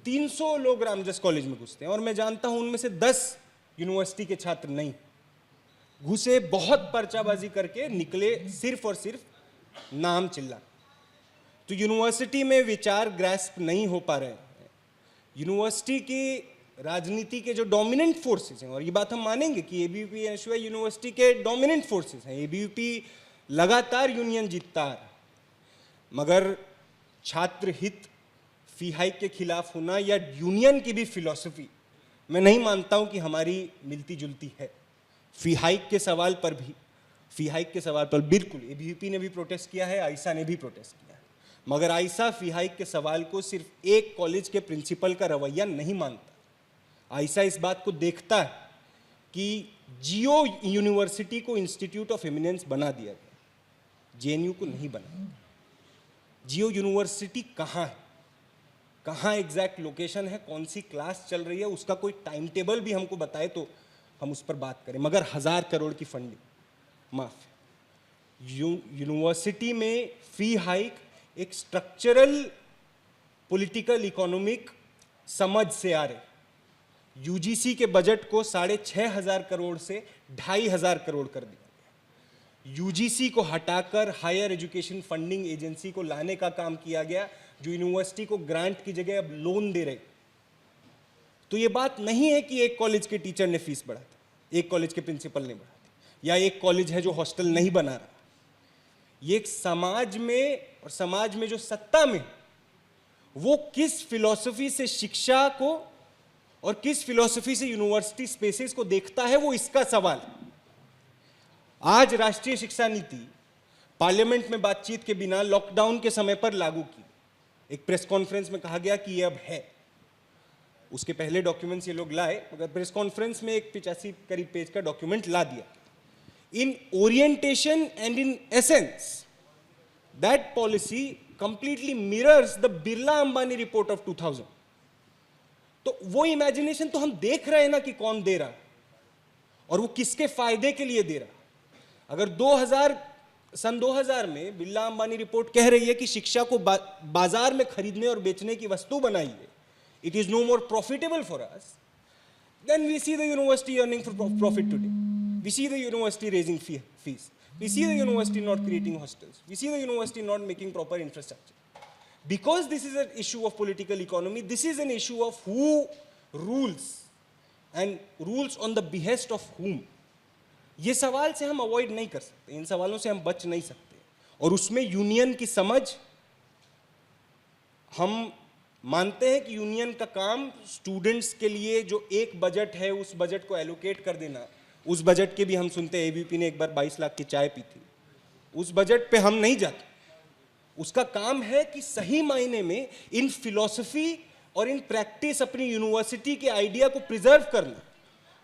300 लोग रामजस कॉलेज में घुसते हैं और मैं जानता हूं उनमें से 10 यूनिवर्सिटी के छात्र नहीं घुसे, बहुत पर्चाबाजी करके निकले, सिर्फ और सिर्फ नाम चिल्ला। तो यूनिवर्सिटी में विचार ग्रैस्प नहीं हो पा रहे हैं। यूनिवर्सिटी की राजनीति के जो डोमिनेंट फोर्सेस हैं, और ये बात हम मानेंगे कि एबीवीपी एनएसयूआई यूनिवर्सिटी के डोमिनेंट फोर्सेस हैं, एबीवीपी लगातार यूनियन जीतता है, मगर छात्र हित फी हाइक के खिलाफ होना या यूनियन की भी फिलॉसफी मैं नहीं मानता हूं कि हमारी मिलती जुलती है। फी हाइक के सवाल पर भी, फी हाइक के सवाल पर बिल्कुल एबीवीपी ने भी प्रोटेस्ट किया है, आइसा ने भी प्रोटेस्ट किया है, मगर आइसा फी हाइक के सवाल को सिर्फ एक कॉलेज के प्रिंसिपल का रवैया नहीं मानता। आइसा इस बात को देखता है कि जियो यूनिवर्सिटी को इंस्टीट्यूट ऑफ एमिनेंस बना दिया गया, जेएनयू को नहीं बना। जियो यूनिवर्सिटी कहाँ है, कहाँ एग्जैक्ट लोकेशन है, कौन सी क्लास चल रही है, उसका कोई टाइम टेबल भी हमको बताए तो हम उस पर बात करें, मगर 1000 करोड़ की फंडिंग माफ। यूनिवर्सिटी में फी हाइक एक स्ट्रक्चरल पॉलिटिकल इकोनॉमिक समझ से आ रहे। यूजीसी के बजट को 6500 करोड़ से 2500 करोड़ कर दिया गया। यूजीसी को हटाकर हायर एजुकेशन फंडिंग एजेंसी को लाने का काम किया गया, जो यूनिवर्सिटी को ग्रांट की जगह अब लोन दे रहे। तो ये बात नहीं है कि एक कॉलेज के टीचर ने फीस बढ़ा दी, एक कॉलेज के प्रिंसिपल ने बढ़ा दी, या एक कॉलेज है जो हॉस्टल नहीं बना रहा। ये एक समाज में, और समाज में जो सत्ता में, वो किस फिलॉसफी से शिक्षा को और किस फिलॉसफी से यूनिवर्सिटी स्पेसेस को देखता है, वो इसका सवाल है। आज राष्ट्रीय शिक्षा नीति पार्लियामेंट में बातचीत के बिना लॉकडाउन के समय पर लागू की। एक प्रेस कॉन्फ्रेंस में कहा गया कि ये अब है, उसके पहले डॉक्यूमेंट्स ये लोग लाए, मगर प्रेस कॉन्फ्रेंस में एक 85 करीब पेज का डॉक्यूमेंट ला दिया। In orientation and in essence, that policy completely mirrors the Birla Ambani report of 2000. तो वो इमेजिनेशन तो हम देख रहे हैं ना कि कौन दे रहा और वो किसके फायदे के लिए दे रहा। अगर सन 2000 में बिरला अंबानी रिपोर्ट कह रही है कि शिक्षा को बाजार में खरीदने और बेचने की वस्तु बनाइए, it is no more profitable for us, then we see the university earning for profit today. We see the university raising fees. We see the university not creating hostels. We see the university not making proper infrastructure. Because this is an issue of political economy, this is an issue of who rules and rules on the behest of whom. ये सवाल से हम avoid नहीं कर सकते, इन सवालों से हम बच नहीं सकते, और उसमें यूनियन की समझ, हम मानते हैं कि यूनियन का काम स्टूडेंट्स के लिए जो एक बजट है उस बजट को एलोकेट कर देना। उस बजट के भी हम सुनते हैं, एबीपी ने एक बार 22 लाख की चाय पी थी, उस बजट पे हम नहीं जाते। उसका काम है कि सही मायने में इन फिलॉसफी और इन प्रैक्टिस अपनी यूनिवर्सिटी के आइडिया को प्रिजर्व करना।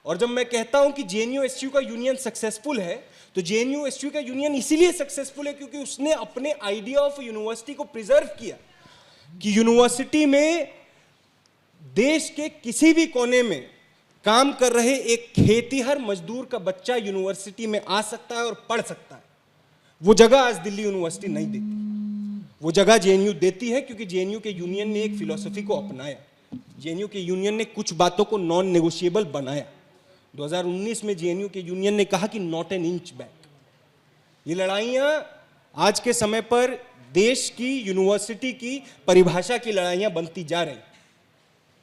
और जब मैं कहता हूं कि जेएनयू-एसयू का यूनियन सक्सेसफुल है, तो जेएनयू-एसयू का यूनियन इसीलिए सक्सेसफुल है क्योंकि उसने अपने आइडिया ऑफ यूनिवर्सिटी को प्रिजर्व किया कि यूनिवर्सिटी में देश के किसी भी कोने में काम कर रहे एक खेतीहर मजदूर का बच्चा यूनिवर्सिटी में आ सकता है और पढ़ सकता है। वो जगह आज दिल्ली यूनिवर्सिटी नहीं देती, वो जगह जेएनयू देती है क्योंकि जेएनयू के यूनियन ने एक फिलॉसफी को अपनाया। जेएनयू के यूनियन ने कुछ बातों को नॉन नेगोशिएबल बनाया। 2019 में जेएनयू के यूनियन ने कहा कि नॉट एन इंच बैक। ये लड़ाइयां आज के समय पर देश की यूनिवर्सिटी की परिभाषा की लड़ाइयां बनती जा रही।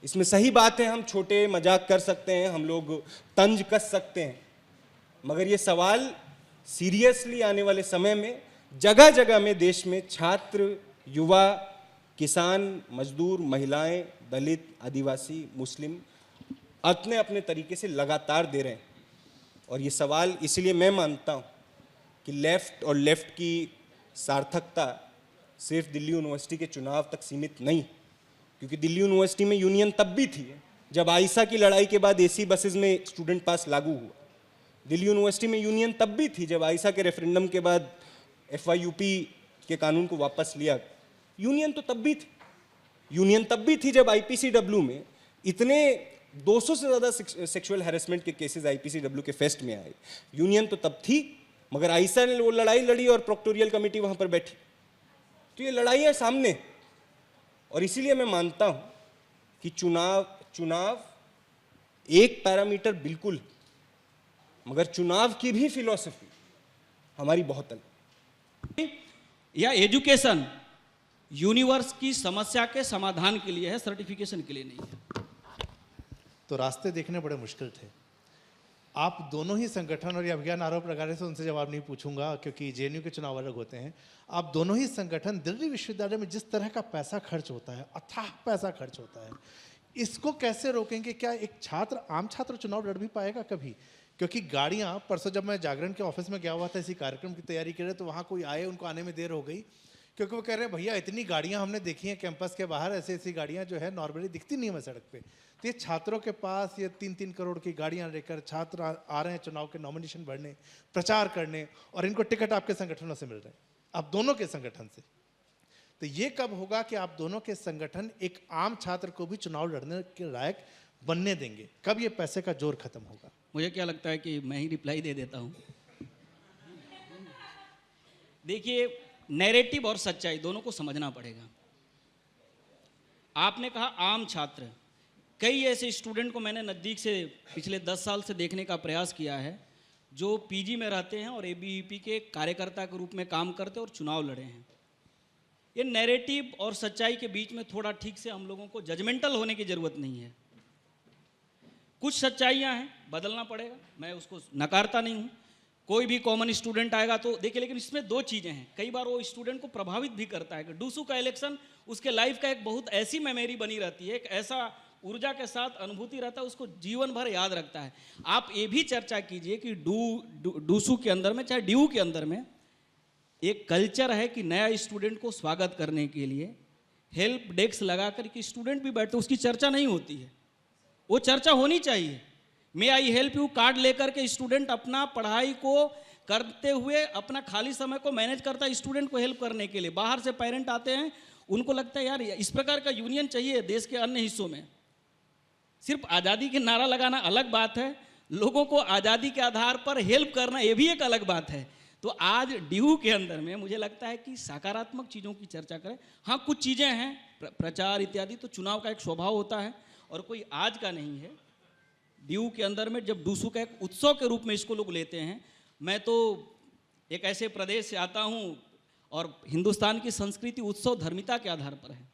इसमें सही बात है, हम छोटे मजाक कर सकते हैं, हम लोग तंज कस सकते हैं, मगर ये सवाल सीरियसली आने वाले समय में जगह जगह में देश में छात्र, युवा, किसान, मजदूर, महिलाएं, दलित, आदिवासी, मुस्लिम अपने अपने तरीके से लगातार दे रहे हैं। और ये सवाल इसलिए मैं मानता हूँ कि लेफ्ट और लेफ्ट की सार्थकता सिर्फ दिल्ली यूनिवर्सिटी के चुनाव तक सीमित नहीं, क्योंकि दिल्ली यूनिवर्सिटी में यूनियन तब भी थी जब आइसा की लड़ाई के बाद एसी बसेस में स्टूडेंट पास लागू हुआ। दिल्ली यूनिवर्सिटी में यूनियन तब भी थी जब आइसा के रेफरेंडम के बाद एफवाईयूपी के कानून को वापस लिया। यूनियन तो तब भी थी। यूनियन तब भी थी जब आईपीसीडब्ल्यू में इतने 200 से ज़्यादा सेक्सुअल हैरेसमेंट के केसेस आईपीसीडब्ल्यू के फेस्ट में आए। यूनियन तो तब थी, मगर आयशा ने वो लड़ाई लड़ी और प्रोक्टोरियल कमेटी वहाँ पर बैठी। तो ये लड़ाई है सामने, और इसीलिए मैं मानता हूँ कि चुनाव एक पैरामीटर बिल्कुल, मगर चुनाव की भी फिलॉसफी हमारी बहुत अलग। या एजुकेशन यूनिवर्स की समस्या के समाधान के लिए है, सर्टिफिकेशन के लिए नहीं है। तो रास्ते देखने बड़े मुश्किल थे। आप दोनों ही संगठन, और ये अभिज्ञान आरोप लगा रहे थे, उनसे जवाब नहीं पूछूंगा क्योंकि जेएनयू के चुनाव अलग होते हैं। आप दोनों ही संगठन दिल्ली विश्वविद्यालय में जिस तरह का पैसा खर्च होता है, अथाह पैसा खर्च होता है, इसको कैसे रोकेंगे? क्या एक छात्र, आम छात्र चुनाव लड़ भी पाएगा कभी? क्योंकि गाड़ियाँ, परसों जब मैं जागरण के ऑफिस में गया हुआ था इसी कार्यक्रम की तैयारी के लिए, तो वहाँ कोई आए, उनको आने में देर हो गई क्योंकि वो कह रहे हैं भैया इतनी गाड़ियाँ हमने देखी हैं कैंपस के बाहर, ऐसी ऐसी गाड़ियाँ जो है नॉर्मली दिखती नहीं है सड़क पे। तो ये छात्रों के पास ये 3-3 करोड़ की गाड़ियाँ लेकर छात्र आ रहे हैं चुनाव के नॉमिनेशन भरने, प्रचार करने, और इनको टिकट आपके संगठनों से मिल रहे हैं, आप दोनों के संगठन से। तो ये कब होगा कि आप दोनों के संगठन एक आम छात्र को भी चुनाव लड़ने के लायक बनने देंगे? कब ये पैसे का जोर खत्म होगा? मुझे क्या लगता है कि मैं ही रिप्लाई दे देता हूँ। देखिए, नैरेटिव और सच्चाई दोनों को समझना पड़ेगा। आपने कहा आम छात्र, कई ऐसे स्टूडेंट को मैंने नज़दीक से पिछले 10 साल से देखने का प्रयास किया है जो पीजी में रहते हैं और एबीवीपी के कार्यकर्ता के रूप में काम करते और चुनाव लड़े हैं। ये नैरेटिव और सच्चाई के बीच में थोड़ा ठीक से हम लोगों को जजमेंटल होने की ज़रूरत नहीं है। कुछ सच्चाइयाँ हैं, बदलना पड़ेगा, मैं उसको नकारता नहीं हूँ। कोई भी कॉमन स्टूडेंट आएगा तो देखिए, लेकिन इसमें दो चीज़ें हैं। कई बार वो स्टूडेंट को प्रभावित भी करता है कि डूसू का इलेक्शन उसके लाइफ का एक बहुत ऐसी मेमोरी बनी रहती है, एक ऐसा ऊर्जा के साथ अनुभूति रहता है, उसको जीवन भर याद रखता है। आप ये भी चर्चा कीजिए कि डूसू के अंदर में, चाहे ड्यू के अंदर में, एक कल्चर है कि नया स्टूडेंट को स्वागत करने के लिए हेल्प डेस्क लगा कर कि स्टूडेंट भी बैठते, उसकी चर्चा नहीं होती है। वो चर्चा होनी चाहिए। मे आई हेल्प यू कार्ड लेकर के स्टूडेंट अपना पढ़ाई को करते हुए अपना खाली समय को मैनेज करता है स्टूडेंट को हेल्प करने के लिए। बाहर से पेरेंट आते हैं, उनको लगता है यार इस प्रकार का यूनियन चाहिए देश के अन्य हिस्सों में। सिर्फ आज़ादी के नारा लगाना अलग बात है, लोगों को आज़ादी के आधार पर हेल्प करना ये भी एक अलग बात है। तो आज ड्यू के अंदर में मुझे लगता है कि सकारात्मक चीज़ों की चर्चा करें। हाँ, कुछ चीज़ें हैं, प्रचार इत्यादि तो चुनाव का एक स्वभाव होता है और कोई आज का नहीं है। ड्यू के अंदर में जब डूसू का एक उत्सव के रूप में इसको लोग लेते हैं, मैं तो एक ऐसे प्रदेश से आता हूँ और हिंदुस्तान की संस्कृति उत्सव धर्मिता के आधार पर है।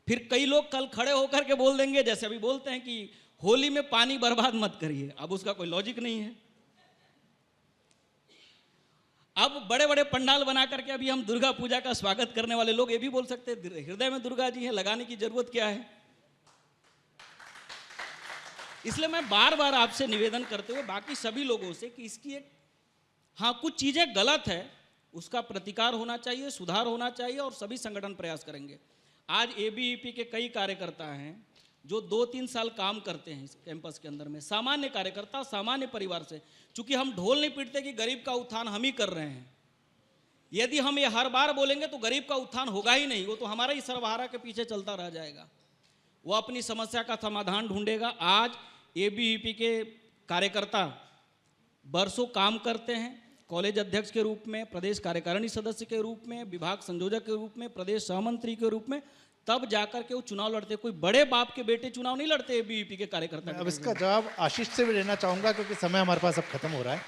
फिर कई लोग कल खड़े होकर के बोल देंगे, जैसे अभी बोलते हैं कि होली में पानी बर्बाद मत करिए। अब उसका कोई लॉजिक नहीं है। अब बड़े बड़े पंडाल बना करके अभी हम दुर्गा पूजा का स्वागत करने वाले लोग ये भी बोल सकते हैं हृदय में दुर्गा जी है, लगाने की जरूरत क्या है। इसलिए मैं बार बार आपसे निवेदन करते हुए बाकी सभी लोगों से कि इसकी एक, हाँ, कुछ चीज़ें गलत है, उसका प्रतिकार होना चाहिए, सुधार होना चाहिए और सभी संगठन प्रयास करेंगे। आज एबीवीपी के कई कार्यकर्ता हैं जो 2-3 साल काम करते हैं इस कैंपस के अंदर में, सामान्य कार्यकर्ता, सामान्य परिवार से। चूंकि हम ढोल नहीं पीटते कि गरीब का उत्थान हम ही कर रहे हैं। यदि हम ये हर बार बोलेंगे तो गरीब का उत्थान होगा ही नहीं, वो तो हमारा ही सर्वहारा के पीछे चलता रह जाएगा। वो अपनी समस्या का समाधान ढूंढेगा। आज एबीवीपी के कार्यकर्ता बरसों काम करते हैं, कॉलेज अध्यक्ष के रूप में, प्रदेश कार्यकारिणी सदस्य के रूप में, विभाग संयोजक के रूप में, प्रदेश सहमंत्री के रूप में, तब जाकर के वो चुनाव लड़ते। कोई बड़े बाप के बेटे चुनाव नहीं लड़ते एबीवीपी के कार्यकर्ता। अब इसका जवाब आशीष से भी लेना चाहूँगा क्योंकि समय हमारे पास अब खत्म हो रहा है।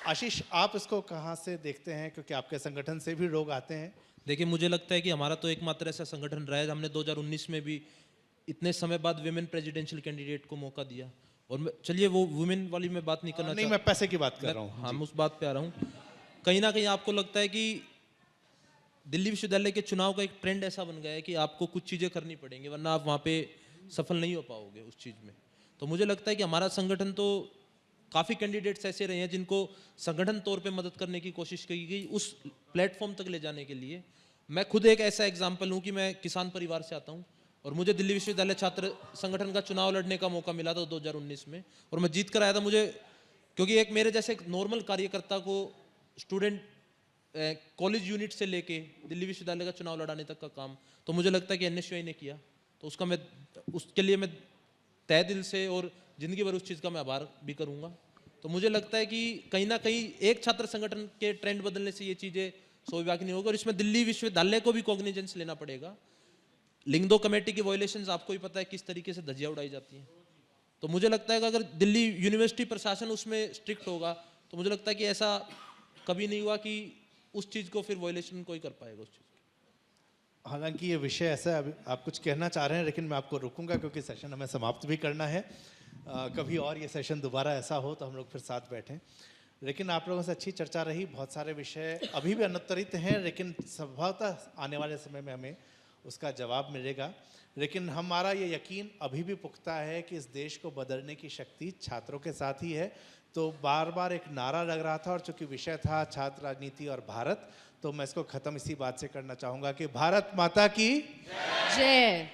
आशीष, आप इसको कहाँ से देखते हैं, क्योंकि आपके संगठन से भी लोग आते हैं? देखिए, मुझे लगता है कि हमारा तो एकमात्र ऐसा संगठन रहा है, हमने 2019 में भी इतने समय बाद विमेन प्रेसिडेंशियल कैंडिडेट को मौका दिया। और चलिए वो वुमेन वाली मैं बात नहीं करना नहीं, मैं पैसे की बात कर रहा हूँ। हाँ, मैं उस बात पे आ रहा हूँ। कहीं ना कहीं आपको लगता है कि दिल्ली विश्वविद्यालय के चुनाव का एक ट्रेंड ऐसा बन गया है कि आपको कुछ चीज़ें करनी पड़ेंगी वरना आप वहाँ पे सफल नहीं हो पाओगे उस चीज़ में। तो मुझे लगता है कि हमारा संगठन तो काफ़ी कैंडिडेट्स ऐसे रहे हैं जिनको संगठन तौर पे मदद करने की कोशिश की गई उस प्लेटफॉर्म तक ले जाने के लिए। मैं खुद एक ऐसा एग्जाम्पल हूँ कि मैं किसान परिवार से आता हूँ और मुझे दिल्ली विश्वविद्यालय छात्र संगठन का चुनाव लड़ने का मौका मिला था 2019 में और मैं जीत कर आया था। मुझे क्योंकि एक मेरे जैसे एक नॉर्मल कार्यकर्ता को स्टूडेंट कॉलेज यूनिट से लेके दिल्ली विश्वविद्यालय का चुनाव लड़ाने तक का काम तो मुझे लगता है कि एनएसयूआई ने किया, तो उसके लिए मैं तहे दिल से और ज़िंदगी भर उस चीज़ का मैं आभार भी करूँगा। तो मुझे लगता है कि कहीं ना कहीं एक छात्र संगठन के ट्रेंड बदलने से ये चीज़ें स्वाभाविक नहीं होगी, और इसमें दिल्ली विश्वविद्यालय को भी कॉग्निजेंस लेना पड़ेगा। लिंग दो कमेटी की वायलेशंस आपको ही पता है किस तरीके से धज्जियां उड़ाई जाती हैं। तो मुझे लगता है कि अगर दिल्ली यूनिवर्सिटी प्रशासन उसमें स्ट्रिक्ट होगा तो मुझे लगता है कि ऐसा कभी नहीं हुआ कि उस चीज़ को फिर वायलेशन कोई कर पाएगा उस चीज़ की। हालांकि ये विषय ऐसा है, अभी आप कुछ कहना चाह रहे हैं लेकिन मैं आपको रोकूंगा क्योंकि सेशन हमें समाप्त भी करना है। कभी और ये सेशन दोबारा ऐसा हो तो हम लोग फिर साथ बैठें। लेकिन आप लोगों से अच्छी चर्चा रही, बहुत सारे विषय अभी भी अनुत्तरित हैं, लेकिन संभवतः आने वाले समय में हमें उसका जवाब मिलेगा। लेकिन हमारा ये यकीन अभी भी पुख्ता है कि इस देश को बदलने की शक्ति छात्रों के साथ ही है। तो बार बार एक नारा लग रहा था और चूंकि विषय था छात्र राजनीति और भारत, तो मैं इसको ख़त्म इसी बात से करना चाहूँगा कि भारत माता की जय।